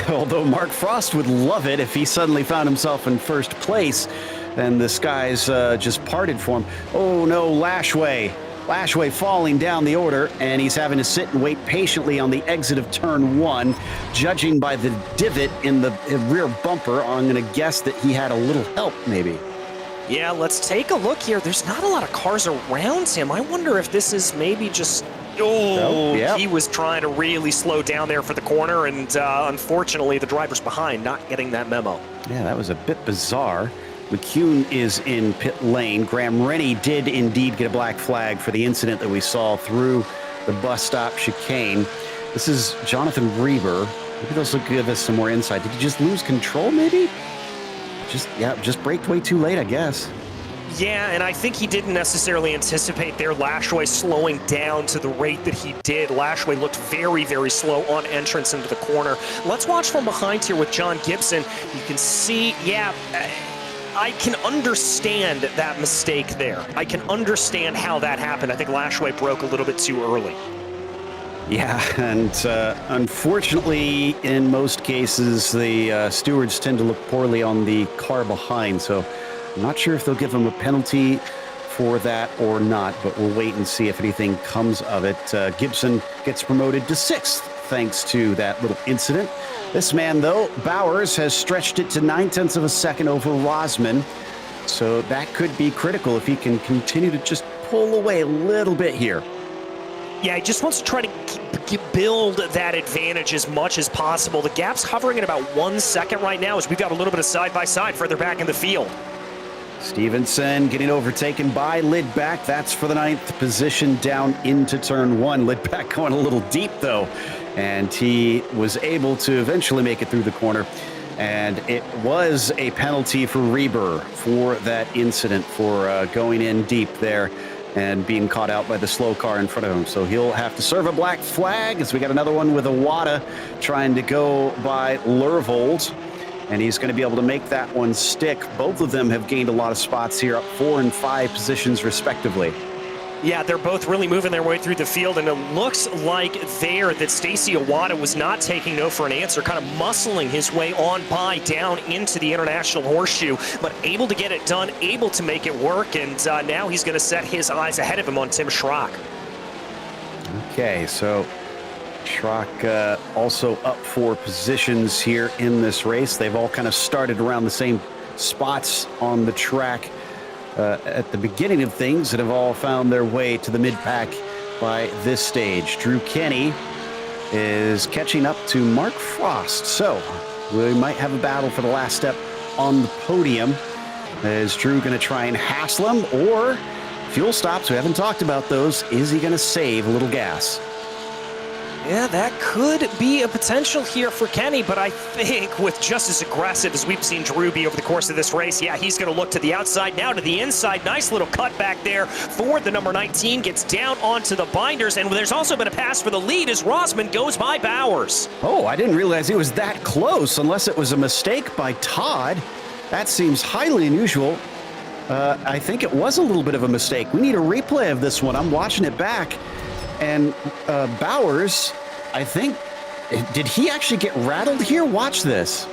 Although Mark Frost would love it if he suddenly found himself in first place and the skies just parted for him. Oh no, Lashway. Lashway falling down the order, and he's having to sit and wait patiently on the exit of turn 1. Judging by the divot in the rear bumper, I'm going to guess that he had a little help, maybe. Yeah, let's take a look here. There's not a lot of cars around him. I wonder if this is maybe just Oh, yep. He was trying to really slow down there for the corner, and unfortunately, the driver's behind, not getting that memo. Yeah, that was a bit bizarre. McCune is in pit lane. Graham Rennie did indeed get a black flag for the incident that we saw through the bus stop chicane. This is Jonathan Reber. Maybe this will give us some more insight. Did he just lose control, maybe? Just braked way too late, I guess. Yeah, and I think he didn't necessarily anticipate there Lashway slowing down to the rate that he did. Lashway looked very, very slow on entrance into the corner. Let's watch from behind here with John Gibson. You can see, I can understand that mistake there. I can understand how that happened. I think Lashway broke a little bit too early. Yeah, and unfortunately, in most cases, the stewards tend to look poorly on the car behind, so I'm not sure if they'll give him a penalty for that or not, but we'll wait and see if anything comes of it. Gibson gets promoted to 6th thanks to that little incident. This man, though, Bowers, has stretched it to 9/10 of a second over Rosman, so that could be critical if he can continue to just pull away a little bit here. Yeah, he just wants to try to build that advantage as much as possible. The gap's hovering at about 1 second right now as we've got a little bit of side-by-side further back in the field. Stevenson getting overtaken by Lidback. That's for the 9th position down into turn 1. Lidback going a little deep, though, and he was able to eventually make it through the corner. And it was a penalty for Reber for that incident, for going in deep there and being caught out by the slow car in front of him. So he'll have to serve a black flag as we got another one with Iwata trying to go by Lervold. And he's going to be able to make that one stick. Both of them have gained a lot of spots here, up 4 and 5 positions respectively. Yeah, they're both really moving their way through the field, and it looks like there that Stacy Iwata was not taking no for an answer, kind of muscling his way on by down into the International Horseshoe, but able to get it done, able to make it work, and now he's going to set his eyes ahead of him on Tim Schrock. Okay, so Schrock also up 4 positions here in this race. They've all kind of started around the same spots on the track at the beginning of things that have all found their way to the mid-pack by this stage. Drew Kenny is catching up to Mark Frost, so we might have a battle for the last step on the podium. Is Drew going to try and hassle him, or fuel stops? We haven't talked about those. Is he going to save a little gas? Yeah, that could be a potential here for Kenny, but I think with just as aggressive as we've seen Drew be over the course of this race, yeah, he's going to look to the outside, now to the inside. Nice little cut back there for the number 19, gets down onto the binders, and there's also been a pass for the lead as Rosman goes by Bowers. Oh, I didn't realize it was that close, unless it was a mistake by Todd. That seems highly unusual. I think it was a little bit of a mistake. We need a replay of this one. I'm watching it back. And Bowers, I think, did he actually get rattled here? Watch this.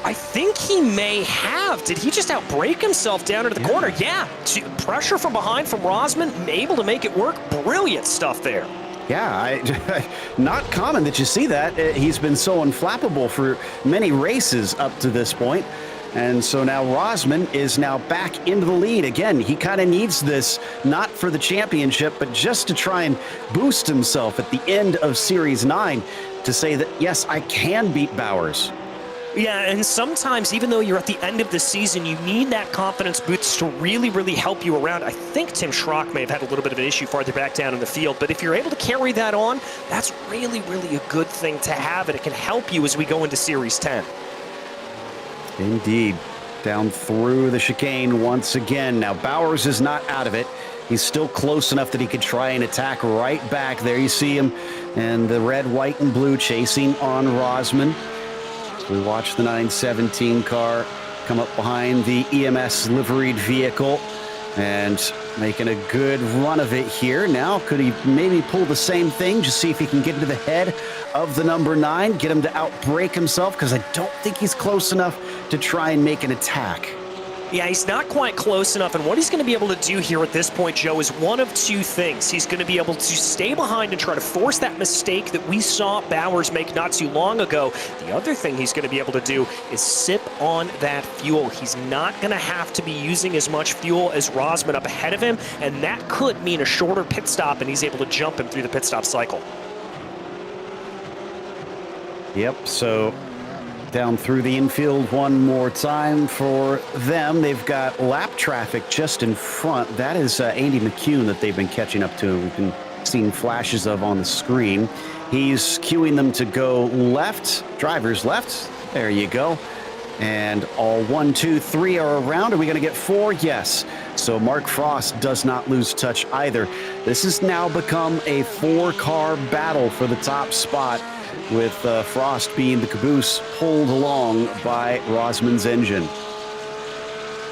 I think he may have. Did he just outbrake himself down into the corner? Yeah, pressure from behind from Rosman, able to make it work. Brilliant stuff there. Yeah, not common that you see that. He's been so unflappable for many races up to this point. And so now Rosman is now back into the lead. Again, he kind of needs this, not for the championship, but just to try and boost himself at the end of Series 9 to say that, yes, I can beat Bowers. Yeah, and sometimes, even though you're at the end of the season, you need that confidence boost to really, really help you around. I think Tim Schrock may have had a little bit of an issue farther back down in the field, but if you're able to carry that on, that's really, really a good thing to have, and it can help you as we go into Series 10. Indeed. Down through the chicane once again. Now, Bowers is not out of it. He's still close enough that he could try and attack right back. There you see him, and the red, white, and blue chasing on Rosman. So we watch the 917 car come up behind the EMS liveried vehicle and making a good run of it here. Now, could he maybe pull the same thing, just see if he can get into the head of the number 9, get him to outbrake himself, because I don't think he's close enough to try and make an attack. Yeah, he's not quite close enough, and what he's going to be able to do here at this point, Joe, is one of two things. He's going to be able to stay behind and try to force that mistake that we saw Bowers make not too long ago. The other thing he's going to be able to do is sip on that fuel. He's not going to have to be using as much fuel as Rosman up ahead of him, and that could mean a shorter pit stop, and he's able to jump him through the pit stop cycle. Yep, so down through the infield one more time for them. They've got lap traffic just in front. That is Andy McCune that they've been catching up to. We've been seeing flashes of on the screen. He's cueing them to go left, drivers left. There you go. And all 1, 2, 3 are around. Are we going to get 4? Yes. So Mark Frost does not lose touch either. This has now become a 4-car battle for the top spot, with Frost being the caboose pulled along by Rosman's engine.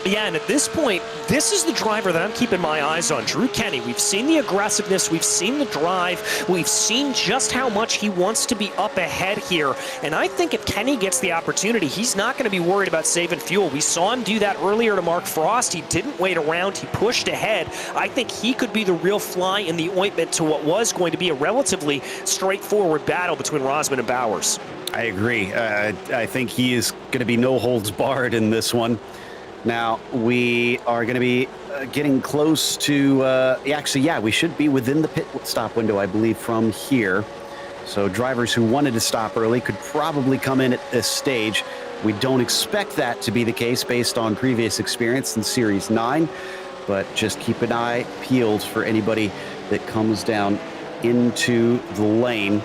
Yeah, and at this point, this is the driver that I'm keeping my eyes on, Drew Kenny. We've seen the aggressiveness, we've seen the drive, we've seen just how much he wants to be up ahead here. And I think if Kenny gets the opportunity, he's not going to be worried about saving fuel. We saw him do that earlier to Mark Frost. He didn't wait around, he pushed ahead. I think he could be the real fly in the ointment to what was going to be a relatively straightforward battle between Rosman and Bowers. I agree. I think he is going to be no holds barred in this one. Now, we are going to be getting close to, actually, yeah, we should be within the pit stop window, I believe, from here. So drivers who wanted to stop early could probably come in at this stage. We don't expect that to be the case based on previous experience in Series 9, but just keep an eye peeled for anybody that comes down into the lane.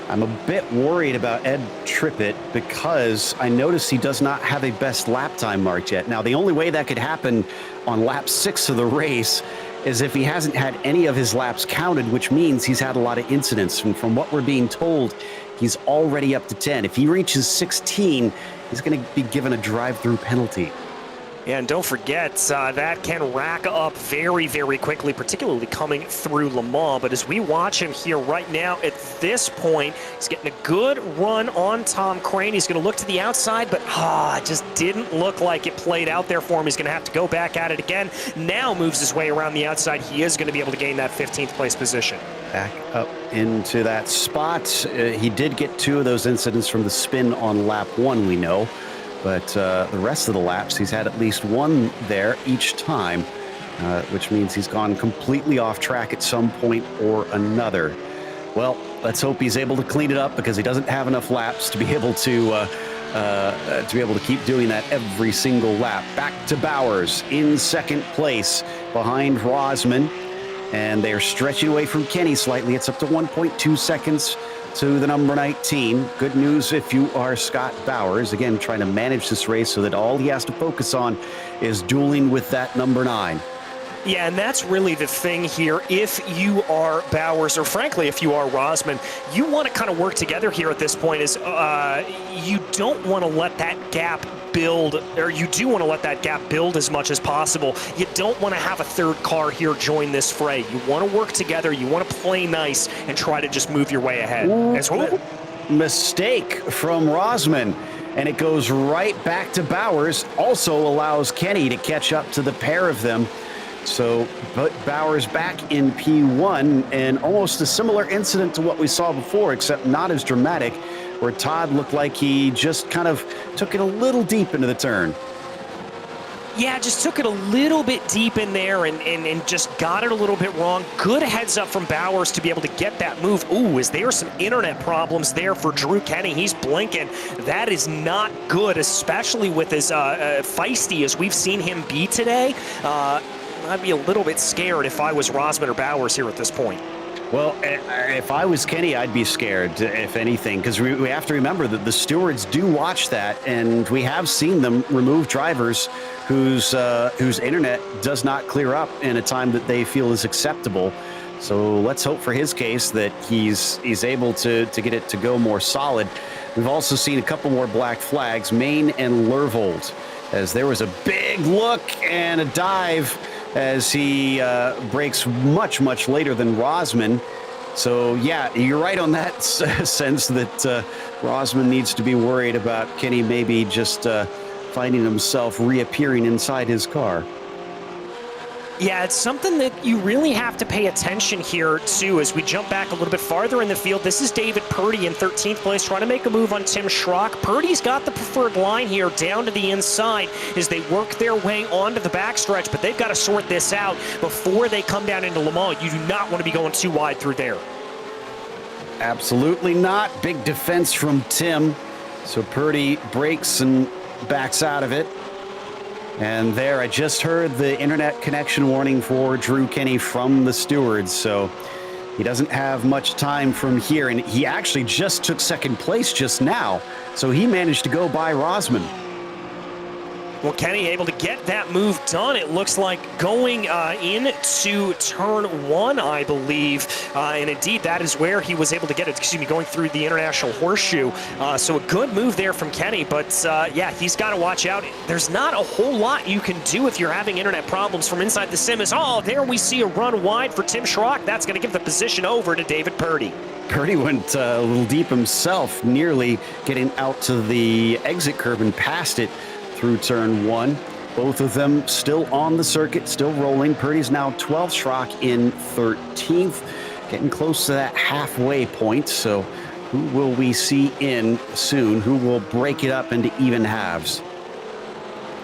I'm a bit worried about Ed Trippett because I notice he does not have a best lap time marked yet. Now, the only way that could happen on lap 6 of the race is if he hasn't had any of his laps counted, which means he's had a lot of incidents. And from what we're being told, he's already up to 10. If he reaches 16, he's going to be given a drive-through penalty. And don't forget, that can rack up very, very quickly, particularly coming through Le Mans. But as we watch him here right now, at this point, he's getting a good run on Tom Crane. He's going to look to the outside, but it just didn't look like it played out there for him. He's going to have to go back at it again. Now moves his way around the outside. He is going to be able to gain that 15th place position. Back up into that spot. He did get 2 of those incidents from the spin on lap 1, we know. But the rest of the laps, he's had at least 1 there each time, which means he's gone completely off track at some point or another. Well, let's hope he's able to clean it up because he doesn't have enough laps to be able to keep doing that every single lap. Back to Bowers in 2nd place behind Rosman, and they're stretching away from Kenny slightly. It's up to 1.2 seconds to the number 19. Good news if you are Scott Bowers. Again, trying to manage this race so that all he has to focus on is dueling with that number 9. Yeah, and that's really the thing here. If you are Bowers, or frankly, if you are Rosman, you want to kind of work together here at this point. Is you don't want to let that gap build, or you do want to let that gap build as much as possible. You don't want to have a 3rd car here join this fray. You want to work together. You want to play nice and try to just move your way ahead. Mistake from Rosman, and it goes right back to Bowers. Also allows Kenny to catch up to the pair of them. So put Bowers back in P1, and almost a similar incident to what we saw before, except not as dramatic, where Todd looked like he just kind of took it a little deep into the turn. Yeah, just took it a little bit deep in there and just got it a little bit wrong. Good heads up from Bowers to be able to get that move. Ooh, is there some internet problems there for Drew Kenny? He's blinking. That is not good, especially with as feisty as we've seen him be today. I'd be a little bit scared if I was Rosman or Bowers here at this point. Well, if I was Kenny, I'd be scared, if anything, because we have to remember that the stewards do watch that, and we have seen them remove drivers whose internet does not clear up in a time that they feel is acceptable. So let's hope for his case that he's able to get it to go more solid. We've also seen a couple more black flags, Maine and Lervold, as there was a big look and a dive as he breaks much, much later than Rosman. So, yeah, you're right on that sense that Rosman needs to be worried about Kenny maybe just finding himself reappearing inside his car. Yeah, it's something that you really have to pay attention here, too, as we jump back a little bit farther in the field. This is David Purdy in 13th place, trying to make a move on Tim Schrock. Purdy's got the preferred line here down to the inside as they work their way onto the backstretch, but they've got to sort this out before they come down into Le Mans. You do not want to be going too wide through there. Absolutely not. Big defense from Tim. So Purdy breaks and backs out of it. And there, I just heard the internet connection warning for Drew Kenny from the stewards, so he doesn't have much time from here. And he actually just took second place just now, so he managed to go by Rosman. Well, Kenny able to get that move done. It looks like going into turn one, I believe. And indeed, that is where he was able to get it, going through the International Horseshoe. So a good move there from Kenny. But yeah, he's got to watch out. There's not a whole lot you can do if you're having internet problems from inside the sim. Oh, there we see a run wide for Tim Schrock. That's going to give the position over to David Purdy. Purdy went a little deep himself, nearly getting out to the exit curb and past it through turn one. Both of them still on the circuit, still rolling. Purdy's now 12th, Schrock in 13th, getting close to that halfway point. So who will we see in soon? Who will break it up into even halves?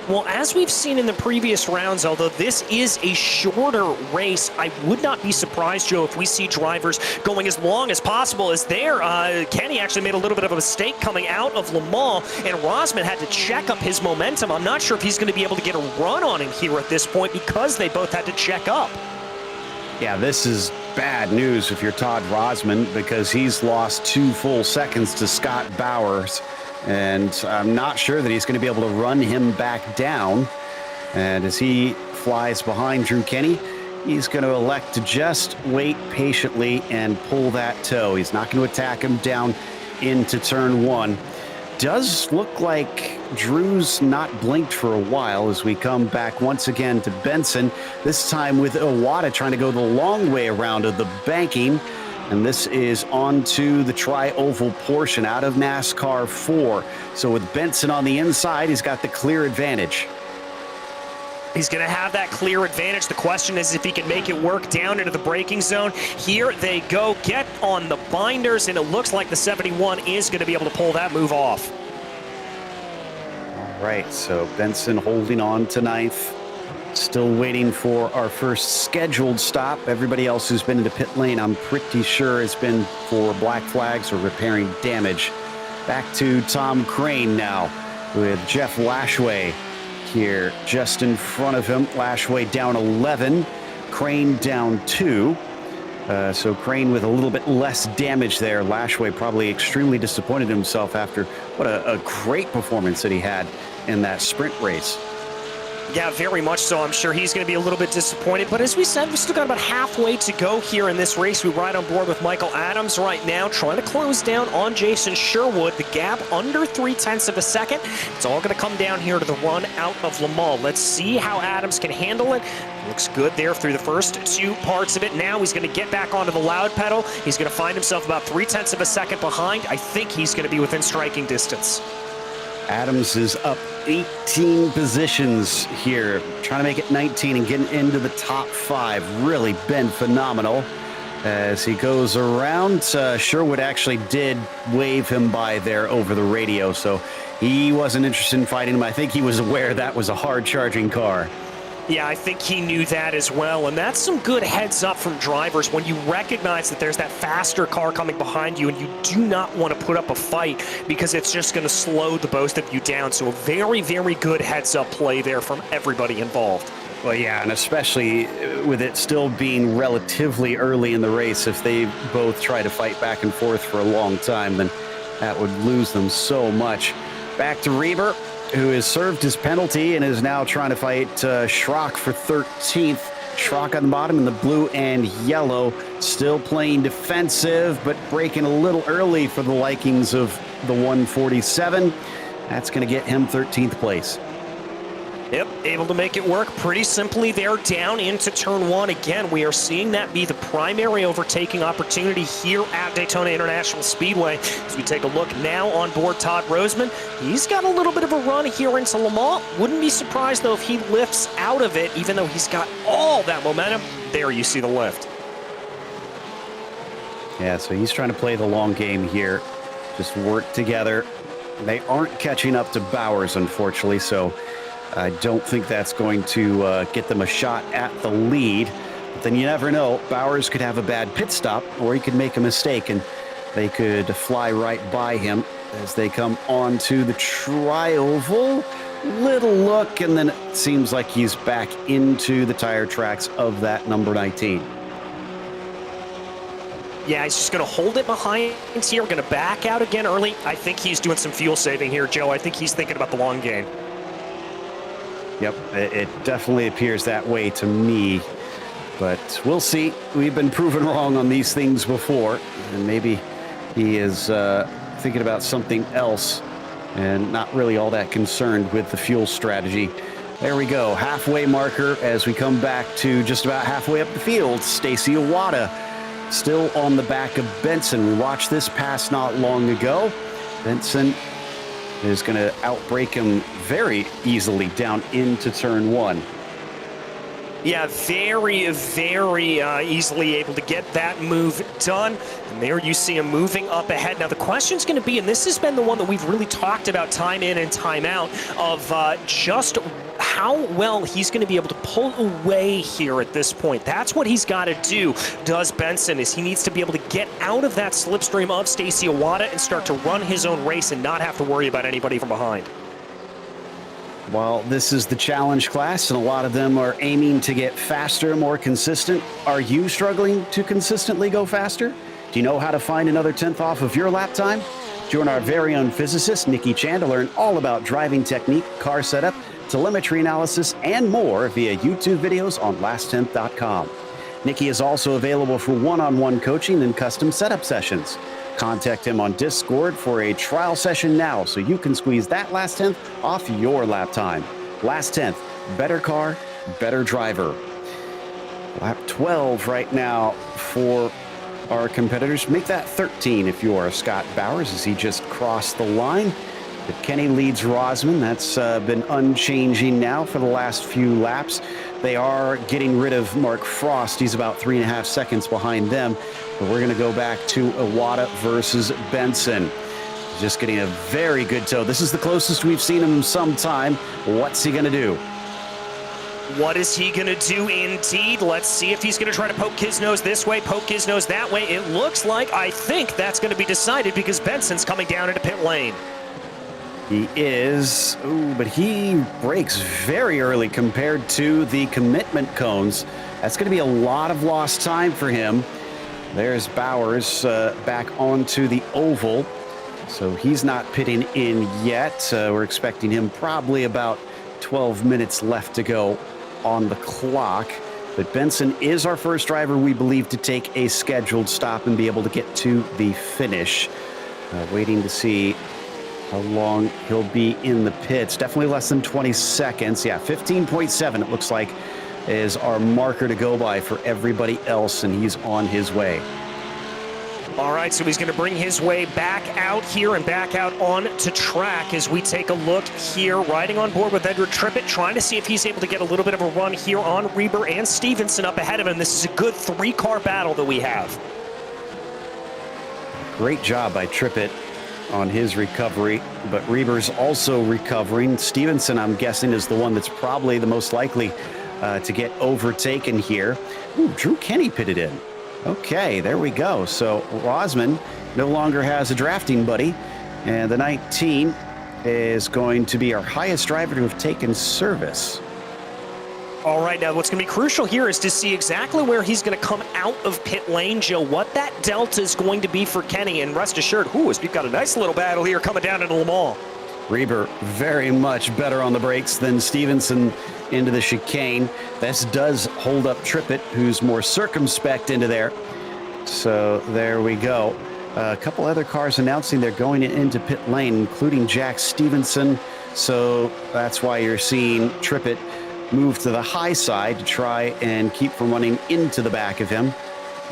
Well, as we've seen in the previous rounds, although this is a shorter race, I would not be surprised, Joe, if we see drivers going as long as possible as there. Kenny actually made a little bit of a mistake coming out of Le Mans, and Rosman had to check up his momentum. I'm not sure if he's going to be able to get a run on him here at this point because they both had to check up. Yeah, this is bad news if you're Todd Rosman, because he's lost 2 full seconds to Scott Bowers. And I'm not sure that he's going to be able to run him back down. And as he flies behind Drew Kenny, he's going to elect to just wait patiently and pull that toe. He's not going to attack him down into turn one. Does look like Drew's not blinked for a while as we come back once again to Benson, this time with Iwata trying to go the long way around of the banking. And this is onto the tri-oval portion out of NASCAR 4. So with Benson on the inside, he's got the clear advantage. He's going to have that clear advantage. The question is if he can make it work down into the braking zone. Here they go, get on the binders, and it looks like the 71 is going to be able to pull that move off. All right, so Benson holding on to 9th. Still waiting for our first scheduled stop. Everybody else who's been into pit lane, I'm pretty sure has been for black flags or repairing damage. Back to Tom Crane now with Jeff Lashway here just in front of him. Lashway down 11, Crane down 2. So Crane with a little bit less damage there. Lashway probably extremely disappointed himself after what a great performance that he had in that sprint race. Yeah, very much so. I'm sure he's going to be a little bit disappointed. But as we said, we've still got about halfway to go here in this race. We ride on board with Michael Adams right now, trying to close down on Jason Sherwood. The gap under 0.3 of a second. It's all going to come down here to the run out of Le Mans. Let's see how Adams can handle it. Looks good there through the first 2 parts of it. Now he's going to get back onto the loud pedal. He's going to find himself about 0.3 of a second behind. I think he's going to be within striking distance. Adams is up 18 positions here, trying to make it 19 and get into the top 5. Really been phenomenal as he goes around. Sherwood actually did wave him by there over the radio, so he wasn't interested in fighting him. I think he was aware that was a hard charging car. Yeah, I think he knew that as well, and that's some good heads up from drivers when you recognize that there's that faster car coming behind you and you do not want to put up a fight because it's just going to slow the both of you down. So a very, very good heads up play there from everybody involved. Well, yeah, and especially with it still being relatively early in the race, if they both try to fight back and forth for a long time, then that would lose them so much. Back to Reber, who has served his penalty and is now trying to fight Schrock for 13th. Schrock on the bottom in the blue and yellow, still playing defensive, but breaking a little early for the likings of the 147. That's going to get him 13th place. Yep, able to make it work pretty simply there down into turn one. Again, we are seeing that be the primary overtaking opportunity here at Daytona International Speedway. As we take a look now on board Todd Roseman, he's got a little bit of a run here into Le Mans. Wouldn't be surprised, though, if he lifts out of it, even though he's got all that momentum. There you see the lift. Yeah, so he's trying to play the long game here. Just work together. They aren't catching up to Bowers, unfortunately, so I don't think that's going to get them a shot at the lead. But then you never know. Bowers could have a bad pit stop, or he could make a mistake, and they could fly right by him as they come onto the tri-oval. Little look, and then it seems like he's back into the tire tracks of that number 19. Yeah, he's just going to hold it behind here, going to back out again early. I think he's doing some fuel saving here, Joe. I think he's thinking about the long game. Yep, it definitely appears that way to me, but we'll see. We've been proven wrong on these things before, and maybe he is thinking about something else and not really all that concerned with the fuel strategy. There we go, halfway marker as we come back to just about halfway up the field. Stacy Iwata still on the back of Benson. We watched this pass not long ago. Benson is going to outbrake him very easily down into turn one. Yeah, very, very easily able to get that move done. And there you see him moving up ahead. Now the question's going to be, and this has been the one that we've really talked about time in and time out, of just how well he's going to be able to pull away here at this point. That's what he's got to do, does Benson, is he needs to be able to get out of that slipstream of Stacy Iwata and start to run his own race and not have to worry about anybody from behind. Well, this is the challenge class, and a lot of them are aiming to get faster, more consistent. Are you struggling to consistently go faster? Do you know how to find another 10th off of your lap time? Join our very own physicist, Nikki Chan, to learn all about driving technique, car setup, telemetry analysis, and more via YouTube videos on last10th.com. Nikki is also available for one-on-one coaching and custom setup sessions. Contact him on Discord for a trial session now so you can squeeze that last 10th off your lap time. Last 10th, better car, better driver. Lap 12 right now for our competitors. Make that 13 if you are Scott Bowers, as he just crossed the line. But Kenny leads Rosman. That's been unchanging now for the last few laps. They are getting rid of Mark Frost. He's about 3.5 seconds behind them. But we're going to go back to Iwata versus Benson. Just getting a very good toe. This is the closest we've seen him in some time. What's he going to do? What is he going to do indeed? Let's see if he's going to try to poke his nose this way, poke his nose that way. It looks like, I think that's going to be decided because Benson's coming down into pit lane. He is, but he brakes very early compared to the commitment cones. That's going to be a lot of lost time for him. There's Bowers back onto the oval. So he's not pitting in yet. We're expecting him probably about 12 minutes left to go on the clock. But Benson is our first driver, we believe, to take a scheduled stop and be able to get to the finish. Waiting to see how long he'll be in the pits. Definitely less than 20 seconds. Yeah, 15.7 it looks like is our marker to go by for everybody else, and he's on his way. All right, so he's going to bring his way back out here and back out on to track as we take a look here, riding on board with Edward Trippett, trying to see if he's able to get a little bit of a run here on Reber and Stevenson up ahead of him. This is a good three-car battle that we have. Great job by Trippett on his recovery, but Reber's also recovering. Stevenson, I'm guessing, is the one that's probably the most likely to get overtaken here. Ooh, Drew Kenny pitted in. Okay, there we go. So Rosman no longer has a drafting buddy, and the 19 is going to be our highest driver to have taken service. All right, now what's going to be crucial here is to see exactly where he's going to come out of pit lane, Joe, what that delta is going to be for Kenny, and rest assured, we've got a nice little battle here coming down into Le Mans. Reber very much better on the brakes than Stevenson into the chicane. This does hold up Trippett, who's more circumspect into there. So there we go. A couple other cars announcing they're going into pit lane, including Jack Stevenson, So that's why you're seeing Trippett move to the high side to try and keep from running into the back of him.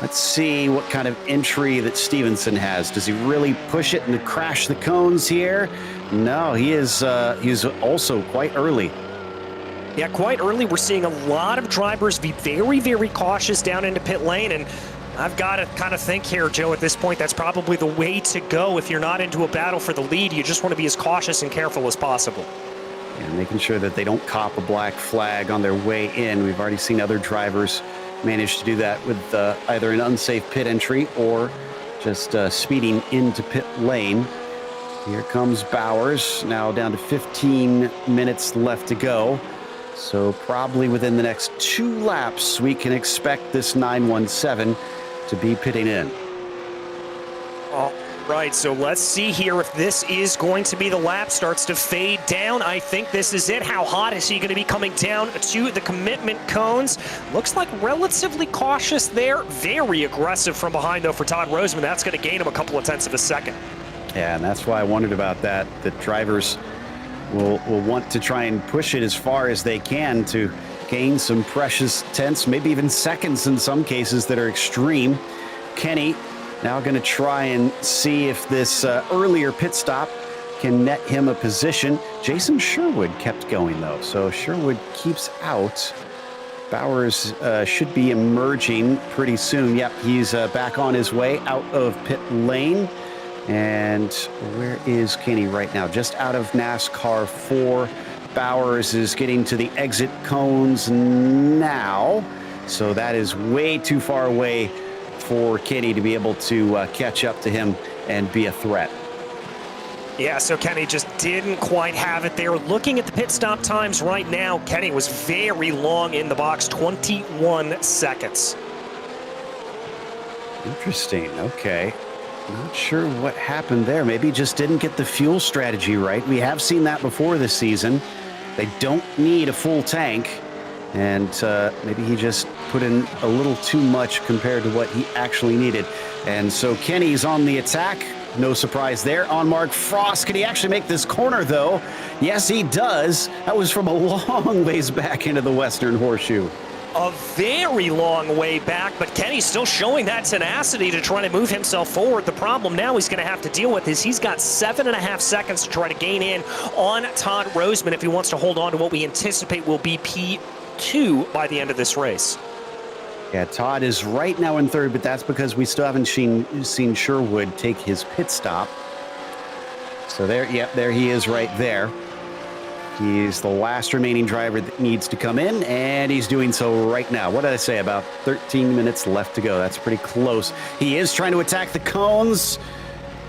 Let's see what kind of entry that Stevenson has. Does he really push it and crash the cones here? No, he's also quite early. Yeah, quite early. We're seeing a lot of drivers be very, very cautious down into pit lane, and I've got to kind of think here, Joe, at this point, that's probably the way to go. If you're not into a battle for the lead, you just want to be as cautious and careful as possible. And making sure that they don't cop a black flag on their way in. We've already seen other drivers manage to do that with either an unsafe pit entry or just speeding into pit lane. Here comes Bowers, now down to 15 minutes left to go. So probably within the next 2 laps, we can expect this 917 to be pitting in. All right, so let's see here if this is going to be the lap. Starts to fade down. I think this is it. How hot is he going to be coming down to the commitment cones? Looks like relatively cautious there. Very aggressive from behind, though, for Todd Roseman. That's going to gain him a couple of tenths of a second. Yeah, and that's why I wondered about that. The drivers will want to try and push it as far as they can to gain some precious tenths, maybe even seconds in some cases that are extreme. Kenny now going to try and see if this earlier pit stop can net him a position. Jason Sherwood kept going, though, so Sherwood keeps out. Bowers should be emerging pretty soon. Yep, he's back on his way out of pit lane. And where is Kenny right now? Just out of NASCAR 4. Bowers is getting to the exit cones now. So that is way too far away for Kenny to be able to catch up to him and be a threat. Yeah, so Kenny just didn't quite have it there. Looking at the pit stop times right now, Kenny was very long in the box, 21 seconds. Interesting. Okay. Not sure what happened there. Maybe just didn't get the fuel strategy right. We have seen that before this season. They don't need a full tank, and maybe he just put in a little too much compared to what he actually needed. And so Kenny's on the attack. No surprise there on Mark Frost. Can he actually make this corner, though? Yes, he does. That was from a long ways back into the Western Horseshoe. A very long way back, but Kenny's still showing that tenacity to try to move himself forward. The problem now he's going to have to deal with is he's got 7.5 seconds to try to gain in on Todd Roseman if he wants to hold on to what we anticipate will be P2 by the end of this race. Yeah, Todd is right now in third, but that's because we still haven't seen Sherwood take his pit stop. So there, yep, there he is right there. He's the last remaining driver that needs to come in, and he's doing so right now. What did I say? About 13 minutes left to go. That's pretty close. He is trying to attack the cones.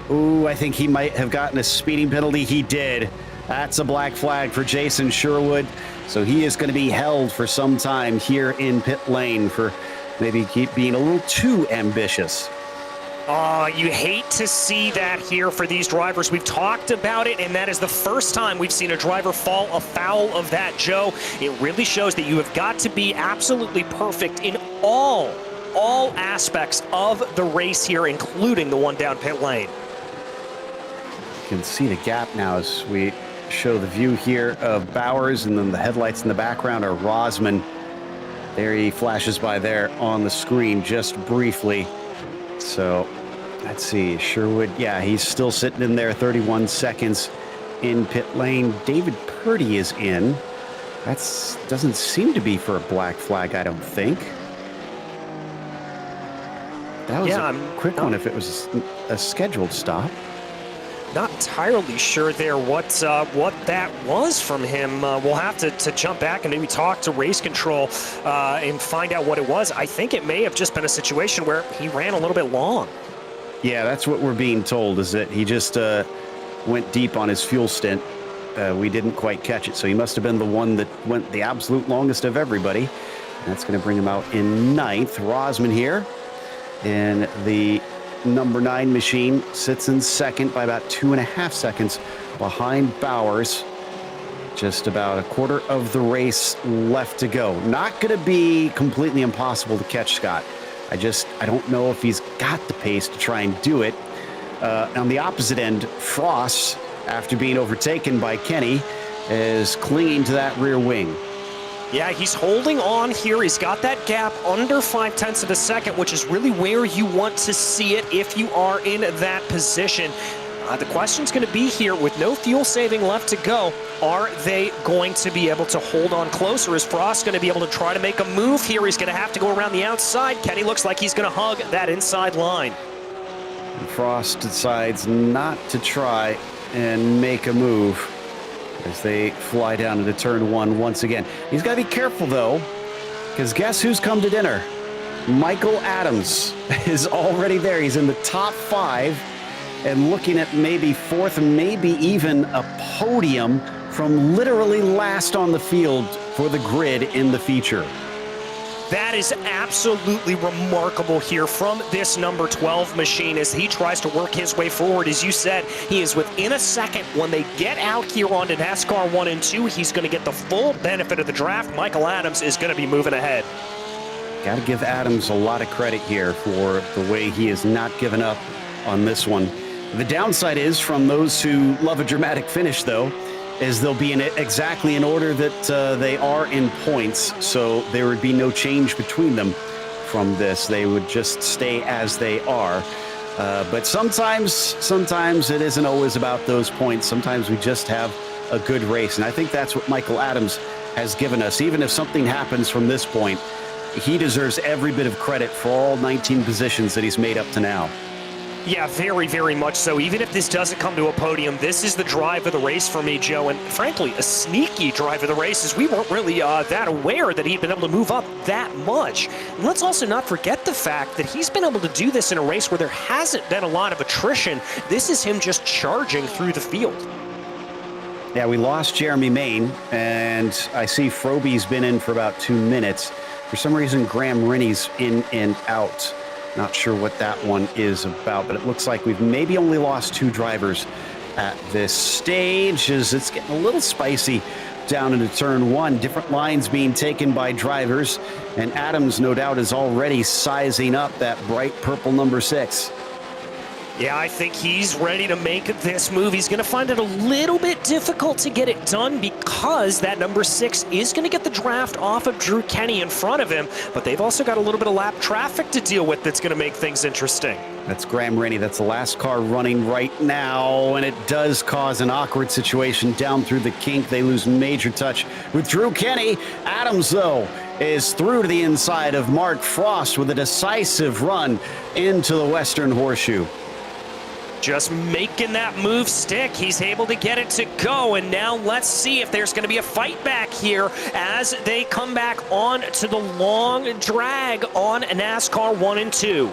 Ooh, I think he might have gotten a speeding penalty. He did. That's a black flag for Jason Sherwood. So he is going to be held for some time here in pit lane for maybe keep being a little too ambitious. You hate to see that here for these drivers. We've talked about it, and that is the first time we've seen a driver fall afoul of that, Joe. It really shows that you have got to be absolutely perfect in all aspects of the race here, including the one down pit lane. You can see the gap now as we show the view here of Bowers, and then the headlights in the background are Roseman. There he flashes by there on the screen just briefly. So let's see, Sherwood, yeah, he's still sitting in there, 31 seconds in pit lane. David Purdy is in. That doesn't seem to be for a black flag, I don't think. That was a quick one if it was a scheduled stop. Not entirely sure there what that was from him. We'll have to jump back and maybe talk to race control and find out what it was. I think it may have just been a situation where he ran a little bit long. Yeah, that's what we're being told, is that he just went deep on his fuel stint. We didn't quite catch it, so he must have been the one that went the absolute longest of everybody. That's going to bring him out in 9th. Roseman here in the number 9 machine sits in 2nd by about 2.5 seconds behind Bowers. Just about a quarter of the race left to go. Not going to be completely impossible to catch Scott. I don't know if he's got the pace to try and do it. On the opposite end, Frost, after being overtaken by Kenny, is clinging to that rear wing. Yeah, he's holding on here. He's got that gap under 0.5 of a second, which is really where you want to see it if you are in that position. The question's going to be here, with no fuel saving left to go, are they going to be able to hold on closer? Is Frost going to be able to try to make a move here? He's going to have to go around the outside. Kenny looks like he's going to hug that inside line. And Frost decides not to try and make a move as they fly down into turn one once again. He's got to be careful, though, because guess who's come to dinner? Michael Adams is already there. He's in the top 5 and looking at maybe 4th, maybe even a podium from literally last on the field for the grid in the feature. That is absolutely remarkable here from this number 12 machine as he tries to work his way forward. As you said, he is within a second. When they get out here onto NASCAR 1 and 2, he's going to get the full benefit of the draft. Michael Adams is going to be moving ahead. Got to give Adams a lot of credit here for the way he has not given up on this one. The downside is, from those who love a dramatic finish, though, is they'll be in exactly in order that they are in points, so there would be no change between them from this. They would just stay as they are. But sometimes it isn't always about those points. Sometimes we just have a good race, and I think that's what Michael Adams has given us. Even if something happens from this point, he deserves every bit of credit for all 19 positions that he's made up to now. Yeah, very, very much so. Even if this doesn't come to a podium, this is the drive of the race for me, Joe. And frankly, a sneaky drive of the race, as we weren't really that aware that he'd been able to move up that much. And let's also not forget the fact that he's been able to do this in a race where there hasn't been a lot of attrition. This is him just charging through the field. Yeah, we lost Jeremy Main, and I see Froby's been in for about 2 minutes. For some reason, Graham Rennie's in and out. Not sure what that one is about, but it looks like we've maybe only lost 2 drivers at this stage, as it's getting a little spicy down into turn 1. Different lines being taken by drivers, and Adams, no doubt, is already sizing up that bright purple number 6. Yeah, I think he's ready to make this move. He's going to find it a little bit difficult to get it done because that number 6 is going to get the draft off of Drew Kenny in front of him, but they've also got a little bit of lap traffic to deal with that's going to make things interesting. That's Graham Rennie. That's the last car running right now, and it does cause an awkward situation down through the kink. They lose major touch with Drew Kenny. Adams, though, is through to the inside of Mark Frost with a decisive run into the Western Horseshoe. Just making that move stick. He's able to get it to go, and now let's see if there's going to be a fight back here as they come back on to the long drag on NASCAR 1 and 2.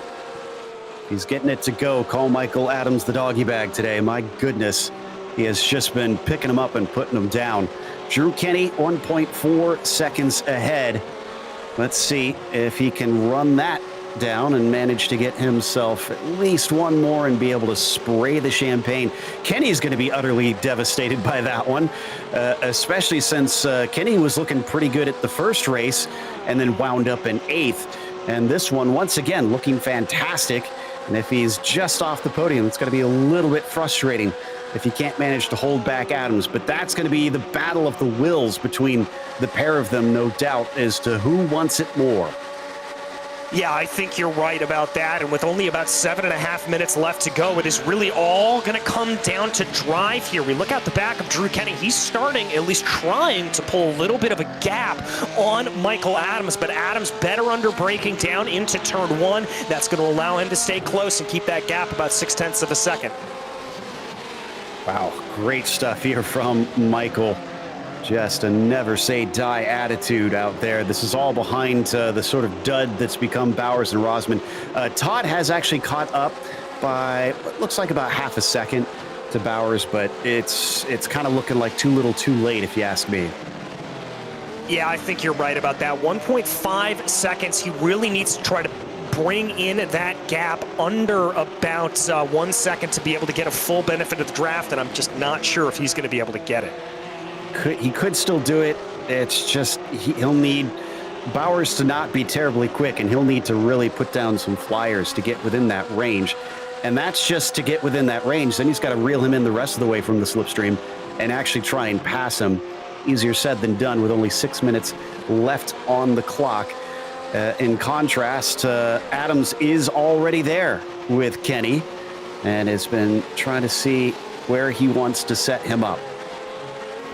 He's getting it to go. Call Michael Adams the doggy bag today. My goodness, he has just been picking them up and putting them down. Drew Kenny, 1.4 seconds ahead. Let's see if he can run that down and manage to get himself at least one more and be able to spray the champagne. Kenny's going to be utterly devastated by that one, especially since Kenny was looking pretty good at the first race and then wound up in 8th. And this one, once again, looking fantastic. And if he's just off the podium, it's going to be a little bit frustrating if he can't manage to hold back Adams. But that's going to be the battle of the wills between the pair of them, no doubt, as to who wants it more. Yeah, I think you're right about that. And with only about 7.5 minutes left to go, it is really all going to come down to drive here. We look out the back of Drew Kenny. He's starting, at least trying to pull a little bit of a gap on Michael Adams, but Adams better under braking down into turn 1. That's going to allow him to stay close and keep that gap about 0.6 of a second. Wow, great stuff here from Michael. Just a never say die attitude out there. This is all behind the sort of dud that's become Bowers and Rosman. Todd has actually caught up by what looks like about half a second to Bowers, but it's kind of looking like too little too late, if you ask me. Yeah, I think you're right about that. 1.5 seconds. He really needs to try to bring in that gap under about 1 second to be able to get a full benefit of the draft, and I'm just not sure if he's going to be able to get it. He could still do it. It's just he'll need Bowers to not be terribly quick, and he'll need to really put down some flyers to get within that range. And that's just to get within that range. Then he's got to reel him in the rest of the way from the slipstream and actually try and pass him. easier said than done with only 6 minutes left on the clock. In contrast, Adams is already there with Kenny and has been trying to see where he wants to set him up.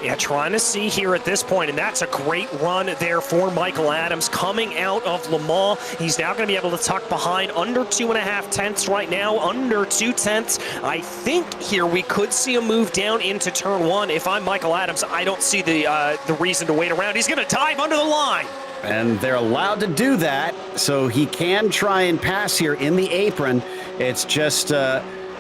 Yeah, trying to see here at this point, and that's a great run there for Michael Adams coming out of Le Mans. He's now going to be able to tuck behind under 2.5 tenths right now, under 2 tenths. I think here we could see a move down into turn 1. If I'm Michael Adams, I don't see the reason to wait around. He's going to dive under the line. And they're allowed to do that, so he can try and pass here in the apron. It's just...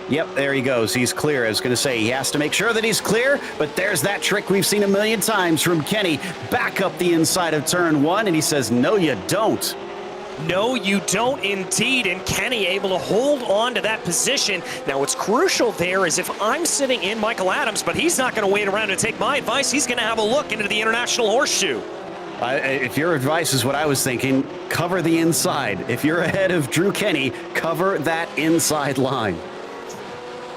Yep, there he goes. He's clear. I was going to say he has to make sure that he's clear, but there's that trick we've seen a million times from Kenny. Back up the inside of turn 1, and he says, no, you don't. No, you don't indeed, and Kenny able to hold on to that position. Now, what's crucial there is if I'm sitting in Michael Adams, but he's not going to wait around to take my advice, he's going to have a look into the International Horseshoe. If your advice is what I was thinking, cover the inside. If you're ahead of Drew Kenny, cover that inside line.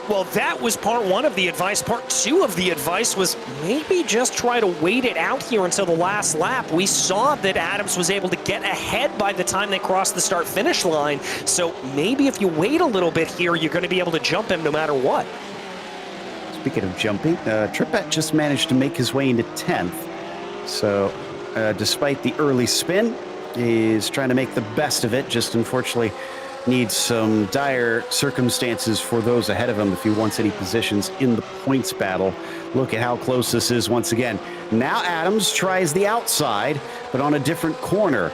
Well, that was part 1 of the advice. Part 2 of the advice was maybe just try to wait it out here until the last lap. We saw that Adams was able to get ahead by the time they crossed the start-finish line. So maybe if you wait a little bit here, you're going to be able to jump him no matter what. Speaking of jumping, Trippett just managed to make his way into 10th. So despite the early spin, he's trying to make the best of it, just unfortunately needs some dire circumstances for those ahead of him if he wants any positions in the points battle. Look at how close this is once again. Now Adams tries the outside, but on a different corner.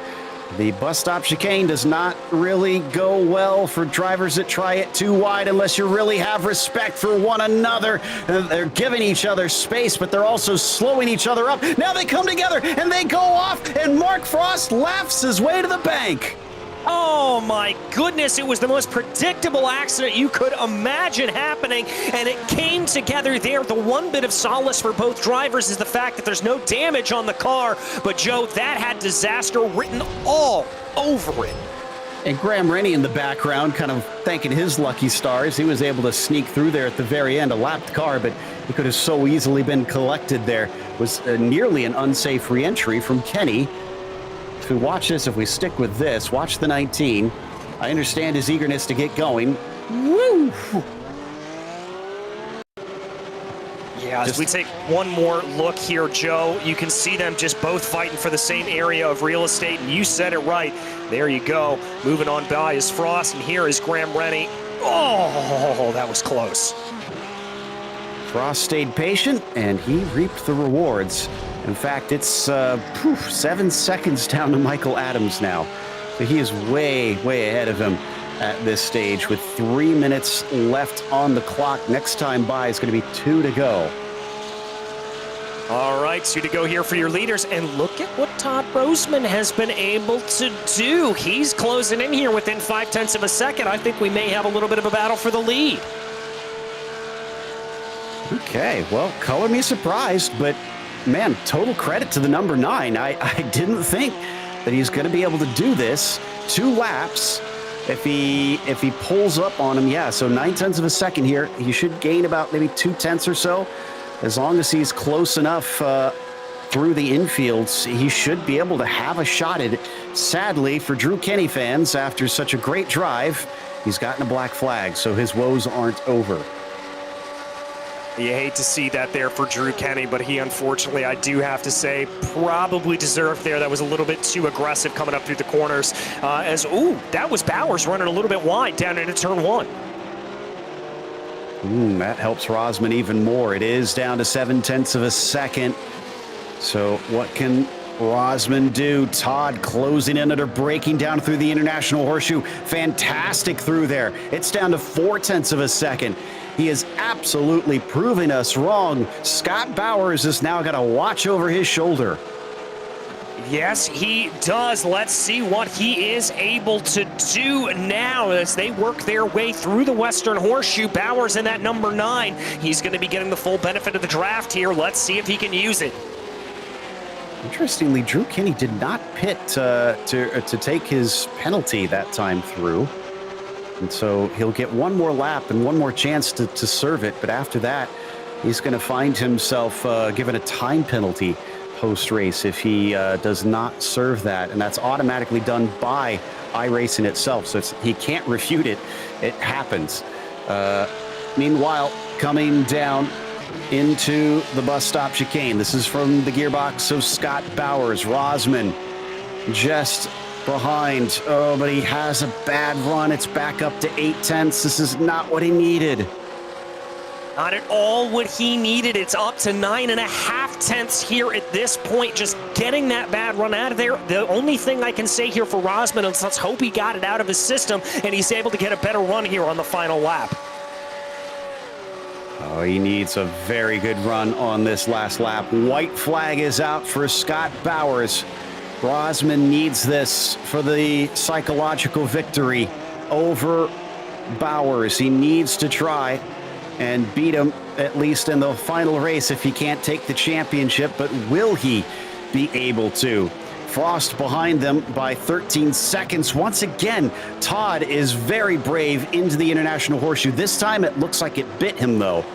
The bus stop chicane does not really go well for drivers that try it too wide unless you really have respect for one another. They're giving each other space, but they're also slowing each other up. Now they come together and they go off, and Mark Frost laughs his way to the bank. Oh my goodness, it was the most predictable accident you could imagine happening, and it came together there. The one bit of solace for both drivers is the fact that there's no damage on the car, but Joe, that had disaster written all over it. And Graham Rennie in the background kind of thanking his lucky stars. He was able to sneak through there at the very end, a lapped car, but he could have so easily been collected there. It was nearly an unsafe re-entry from Kenny. If we watch this, if we stick with this, watch the 19. I understand his eagerness to get going. Woo! Yeah, as we take one more look here, Joe, you can see them just both fighting for the same area of real estate, and you said it right. There you go. Moving on by is Frost, and here is Graham Rennie. Oh, that was close. Frost stayed patient, and he reaped the rewards. In fact, it's 7 seconds down to Michael Adams now. So he is way, way ahead of him at this stage with 3 minutes left on the clock. Next time by is going to be 2 to go. All right, 2 to go here for your leaders. And look at what Todd Roseman has been able to do. He's closing in here within 0.5 of a second. I think we may have a little bit of a battle for the lead. Okay, well, color me surprised, but man, total credit to the number 9. I didn't think that he's going to be able to do this. 2 laps. If he pulls up on him, yeah, so 0.9 of a second here. He should gain about maybe 2 tenths or so. As long as he's close enough through the infields, he should be able to have a shot at it. Sadly, for Drew Kenny fans, after such a great drive, he's gotten a black flag, so his woes aren't over. You hate to see that there for Drew Kenny, but he unfortunately, I do have to say, probably deserved there. That was a little bit too aggressive coming up through the corners. That was Bowers running a little bit wide down into turn 1. That helps Rosman even more. It is down to 0.7 of a second. So what can Rosman do? Todd closing in or breaking down through the International Horseshoe. Fantastic through there. It's down to 0.4 of a second. He is absolutely proving us wrong. Scott Bowers has now got to watch over his shoulder. Yes, he does. Let's see what he is able to do now as they work their way through the Western Horseshoe. Bowers in that number 9. He's going to be getting the full benefit of the draft here. Let's see if he can use it. Interestingly, Drew Kenny did not pit to take his penalty that time through. And so he'll get one more lap and one more chance to serve it. But after that, he's going to find himself given a time penalty. post-race if he does not serve that, and that's automatically done by iRacing itself, so he can't refute it. It happens. Meanwhile, coming down into the bus stop chicane, this is from the gearbox of Scott Bowers. Rosman just behind. Oh, but he has a bad run. It's back up to 8/10. This is not what he needed. Not at all what he needed. It's up to 9.5 here at this point. Just getting that bad run out of there. The only thing I can say here for Rosman is let's hope he got it out of his system and he's able to get a better run here on the final lap. Oh, he needs a very good run on this last lap. White flag is out for Scott Bowers. Rosman needs this for the psychological victory over Bowers. He needs to try and beat him at least in the final race if he can't take the championship, but will he be able to? Frost behind them by 13 seconds. Once again, Todd is very brave into the International Horseshoe. This time it looks like it bit him though.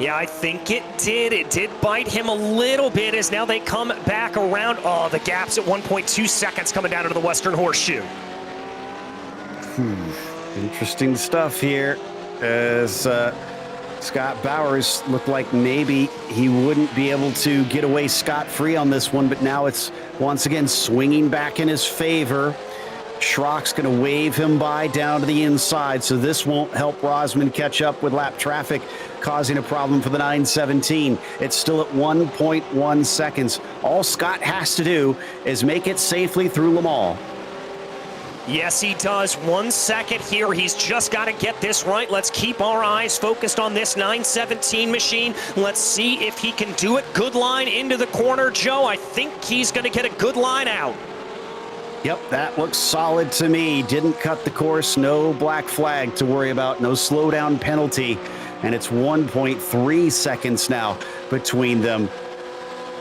Yeah, I think it did. It did bite him a little bit as now they come back around. Oh, the gap's at 1.2 seconds coming down into the Western Horseshoe. Interesting stuff here as Scott Bowers looked like maybe he wouldn't be able to get away scot-free on this one, but now it's once again swinging back in his favor. Schrock's going to wave him by down to the inside, so this won't help Rosman catch up with lap traffic, causing a problem for the 917. It's still at 1.1 seconds. All Scott has to do is make it safely through Le Mans. Yes, he does. 1 second here. He's just got to get this right. Let's keep our eyes focused on this 917 machine. Let's see if he can do it. Good line into the corner, Joe. I think he's going to get a good line out. Yep, that looks solid to me. Didn't cut the course. No black flag to worry about. No slowdown penalty. And it's 1.3 seconds now between them.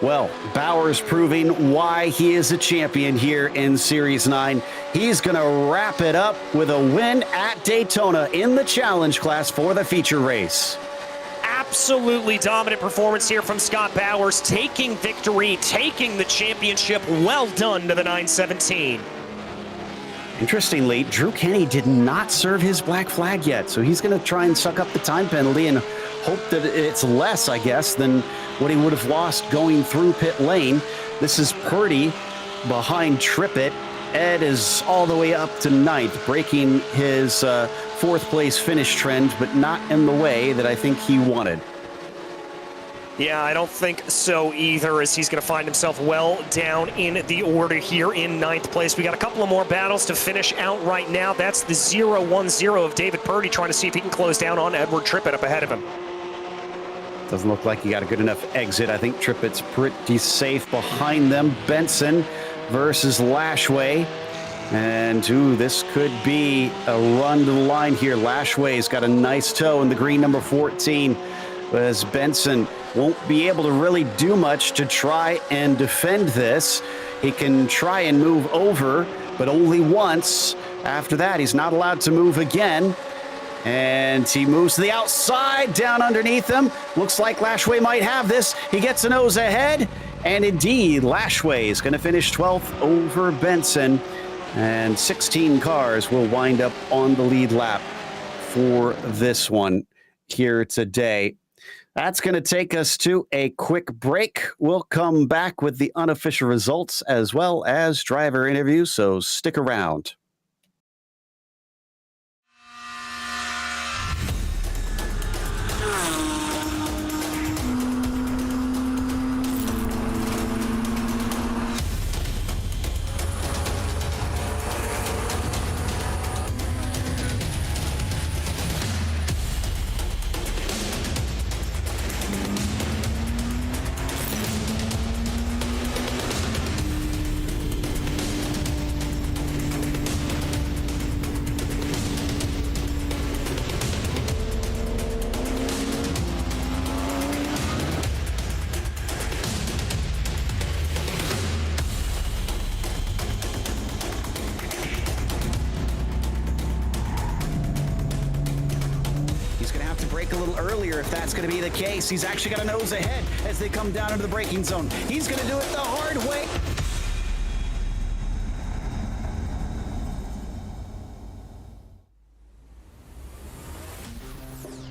Well, Bowers proving why he is a champion here in Series 9. He's going to wrap it up with a win at Daytona in the challenge class for the feature race. Absolutely dominant performance here from Scott Bowers, taking victory, taking the championship. Well done to the 917. Interestingly, Drew Kenny did not serve his black flag yet, so he's going to try and suck up the time penalty and hope that it's less, I guess, than what he would have lost going through pit lane. This is Purdy behind Trippett. Ed is all the way up to 9th, breaking his fourth place finish trend, but not in the way that I think he wanted. Yeah, I don't think so either, as he's going to find himself well down in the order here in 9th place. We got a couple of more battles to finish out right now. That's the 0-1-0 of David Purdy trying to see if he can close down on Edward Trippett up ahead of him. Doesn't look like he got a good enough exit. I think Trippett's pretty safe behind them. Benson versus Lashway. And, ooh, this could be a run to the line here. Lashway's got a nice toe in the green number 14, as Benson won't be able to really do much to try and defend this. He can try and move over, but only once. After that, he's not allowed to move again. And he moves to the outside, down underneath him. Looks like Lashway might have this. He gets a nose ahead. And indeed, Lashway is going to finish 12th over Benson. And 16 cars will wind up on the lead lap for this one here today. That's going to take us to a quick break. We'll come back with the unofficial results as well as driver interviews, so stick around. a little earlier if that's going to be the case. He's actually got a nose ahead as they come down into the braking zone. He's going to do it the hard way.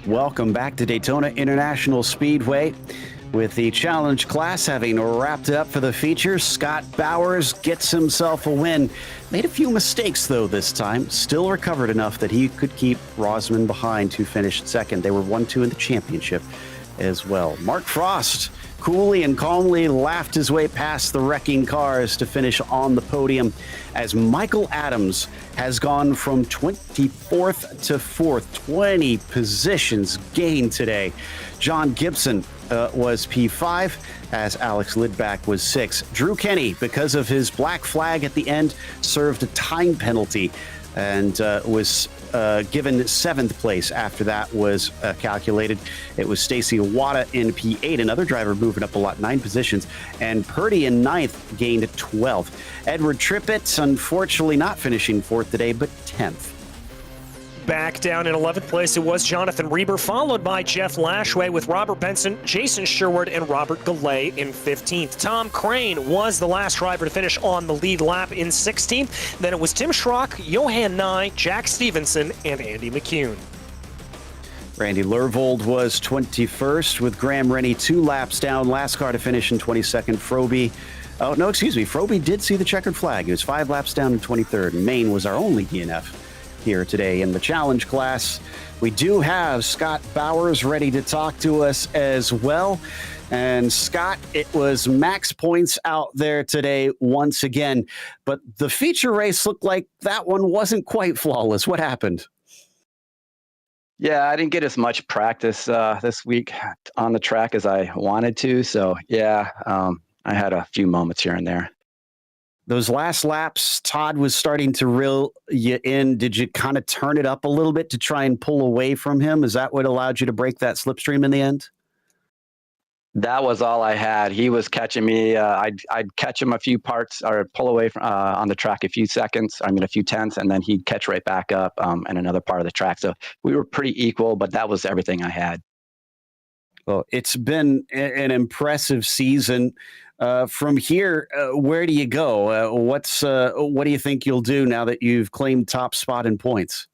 Welcome back to Daytona International Speedway. With the challenge class having wrapped up for the features, Scott Bowers gets himself a win. Made a few mistakes, though, this time. Still recovered enough that he could keep Rosman behind, who finished second. They were 1-2 in the championship as well. Mark Frost coolly and calmly laughed his way past the wrecking cars to finish on the podium, as Michael Adams has gone from 24th to 4th, 20 positions gained today. John Gibson was P5, as Alex Lidback was 6. Drew Kenny, because of his black flag at the end, served a time penalty and was given 7th place after that was calculated. It was Stacy Iwata in P8, another driver moving up a lot, 9 positions, and Purdy in 9th gained 12th. Edward Trippett, unfortunately not finishing 4th today, but 10th. Back down in 11th place, it was Jonathan Reber, followed by Jeff Lashway with Robert Benson, Jason Sherwood, and Robert Goulet in 15th. Tom Crane was the last driver to finish on the lead lap in 16th. Then it was Tim Schrock, Johan Nye, Jack Stevenson, and Andy McCune. Randy Lervold was 21st with Graham Rennie 2 laps down. Last car to finish in 22nd. Froby did see the checkered flag. He was 5 laps down in 23rd. Maine was our only DNF here today in the challenge class. We do have Scott Bowers ready to talk to us as well. And Scott, it was max points out there today once again, but the feature race looked like that one wasn't quite flawless. What happened? Yeah, I didn't get as much practice this week on the track as I wanted to. So yeah, I had a few moments here and there. Those last laps, Todd was starting to reel you in. Did you kind of turn it up a little bit to try and pull away from him? Is that what allowed you to break that slipstream in the end? That was all I had. He was catching me. I'd catch him a few parts or pull away from, on the track a few tenths, and then he'd catch right back up in another part of the track. So we were pretty equal, but that was everything I had. Well, it's been an impressive season. From here, where do you go? What do you think you'll do now that you've claimed top spot in points?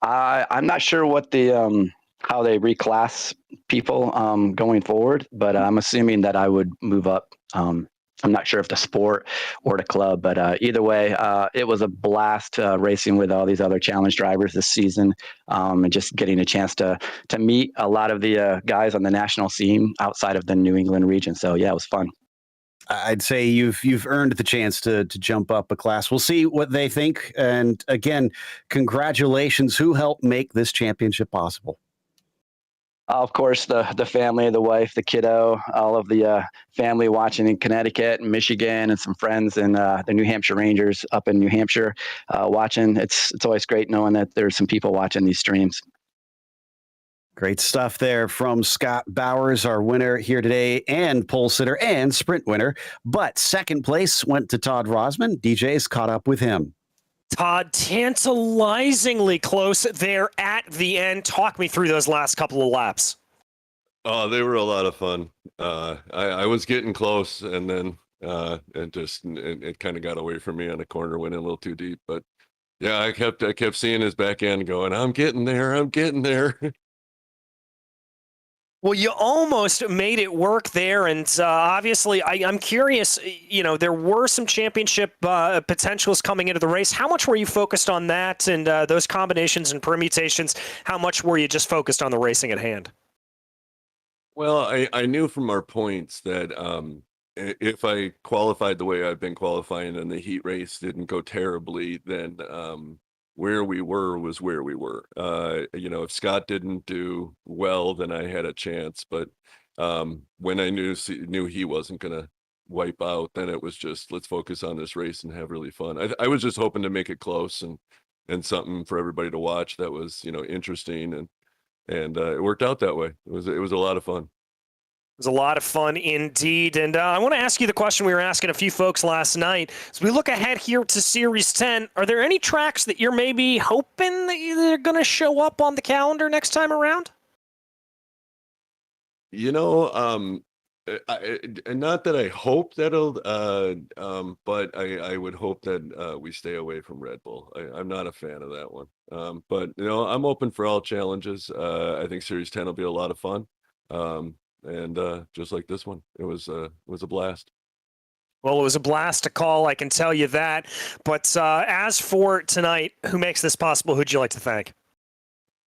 I'm not sure what the how they reclass people going forward, but I'm assuming that I would move up. I'm not sure if the sport or the club, but either way, it was a blast racing with all these other challenge drivers this season, and just getting a chance to meet a lot of the guys on the national scene outside of the New England region. So yeah, it was fun. I'd say you've earned the chance to jump up a class. We'll see what they think. And again, congratulations. Who helped make this championship possible? Of course, the family, the wife, the kiddo, all of the family watching in Connecticut and Michigan, and some friends and the New Hampshire Rangers up in New Hampshire watching. It's always great knowing that there's some people watching these streams. Great stuff there from Scott Bowers, our winner here today, and pole sitter and sprint winner. But second place went to Todd Rosman. DJ's caught up with him. Todd, tantalizingly close there at the end. Talk me through those last couple of laps. Oh, they were a lot of fun. I was getting close, and then it kind of got away from me on a corner, went in a little too deep. But yeah, I kept seeing his back end going, I'm getting there. Well, you almost made it work there, and obviously, I'm curious. There were some championship potentials coming into the race. How much were you focused on that and those combinations and permutations? How much were you just focused on the racing at hand? Well, I knew from our points that if I qualified the way I've been qualifying and the heat race didn't go terribly, then where we were was where we were. If Scott didn't do well, then I had a chance. But when I knew he wasn't going to wipe out, then it was just, let's focus on this race and have really fun. I was just hoping to make it close and something for everybody to watch that was, interesting. And it worked out that way. It was a lot of fun. It was a lot of fun indeed. And I want to ask you the question we were asking a few folks last night. As we look ahead here to Series 10, are there any tracks that you're maybe hoping that they're going to show up on the calendar next time around? You know, not that I hope that'll, but I would hope that we stay away from Red Bull. I'm not a fan of that one. But you know, I'm open for all challenges. I think Series 10 will be a lot of fun. And just like this one, it was a blast. Well, it was a blast to call, I can tell you that. But as for tonight, who makes this possible? Who'd you like to thank?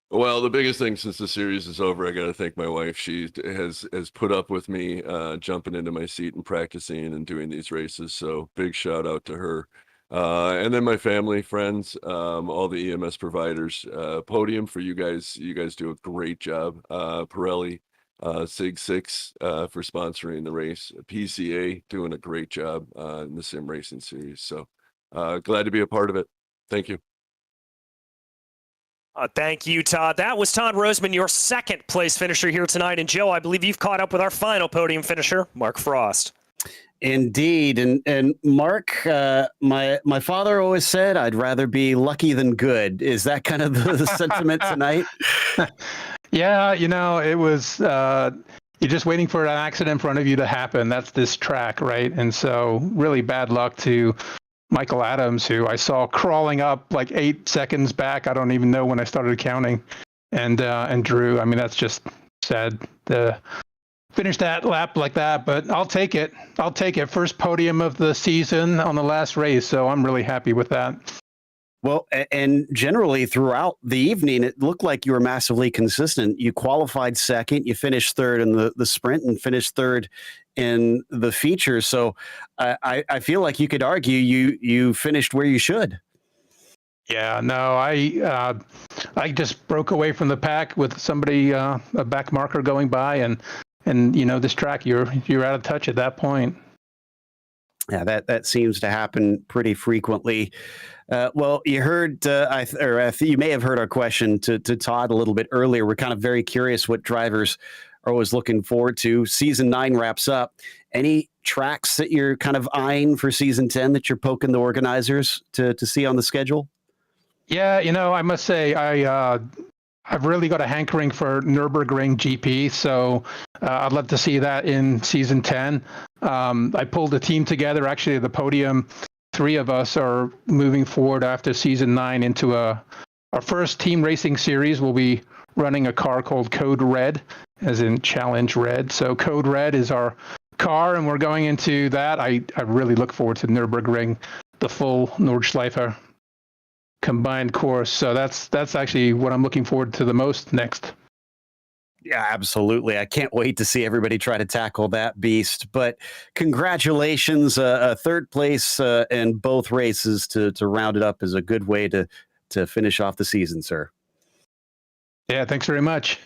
Well, the biggest thing since the series is over, I got to thank my wife. She has put up with me jumping into my seat and practicing and doing these races. So big shout out to her. And then my family, friends, all the EMS providers, Podium for you guys. You guys do a great job. Pirelli, Sig 6 for sponsoring the race. PCA doing a great job in the sim racing series. So glad to be a part of it. Thank you. Thank you, Todd. That was Todd Roseman, your second place finisher here tonight. And Joe, I believe you've caught up with our final podium finisher, Mark Frost. Indeed. And Mark, my father always said I'd rather be lucky than good. Is that kind of the sentiment tonight? Yeah, you know, it was you're just waiting for an accident in front of you to happen. That's this track, right? And so really bad luck to Michael Adams, who I saw crawling up like 8 seconds back. I don't even know when I started counting. And Drew, I mean, that's just sad to finish that lap like that, but I'll take it. I'll take it. First podium of the season on the last race, so I'm really happy with that. Well, and generally throughout the evening, it looked like you were massively consistent. You qualified second, you finished third in the sprint, and finished third in the feature. So I feel like you could argue you finished where you should. Yeah, no, I just broke away from the pack with somebody a back marker going by, and you know, this track you're out of touch at that point. Yeah, that seems to happen pretty frequently. Well, you heard, you may have heard our question to Todd a little bit earlier. We're kind of very curious what drivers are always looking forward to. Season 9 wraps up. Any tracks that you're kind of eyeing for Season 10 that you're poking the organizers to see on the schedule? Yeah, you know, I must say I've really got a hankering for Nürburgring GP, so I'd love to see that in Season 10. I pulled a team together. Actually, the podium, 3 of us are moving forward after Season 9 into our first team racing series. We'll be running a car called Code Red, as in Challenge Red. So Code Red is our car, and we're going into that. I really look forward to Nürburgring, the full Nordschleife combined course. So that's actually what I'm looking forward to the most next. Yeah, absolutely. I can't wait to see everybody try to tackle that beast. But congratulations, third place in both races to round it up is a good way to finish off the season, sir. Yeah, thanks very much.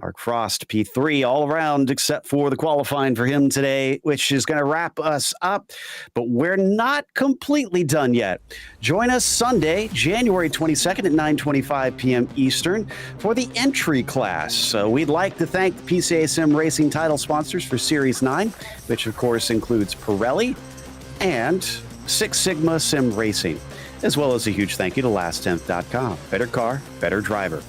Mark Frost, P3 all around, except for the qualifying for him today, which is going to wrap us up. But we're not completely done yet. Join us Sunday, January 22nd at 9:25 p.m. Eastern for the entry class. We'd like to thank the PCA Sim Racing title sponsors for Series 9, which of course includes Pirelli and Six Sigma Sim Racing, as well as a huge thank you to LastTenth.com. Better car, better driver.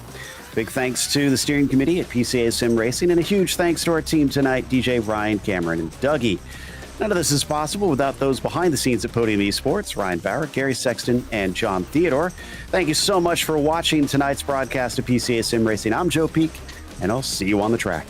Big thanks to the steering committee at PCA Sim Racing, and a huge thanks to our team tonight, DJ, Ryan, Cameron, and Dougie. None of this is possible without those behind the scenes at Podium Esports, Ryan Barrett, Gary Sexton, and John Theodore. Thank you so much for watching tonight's broadcast of PCA Sim Racing. I'm Joe Peak, and I'll see you on the track.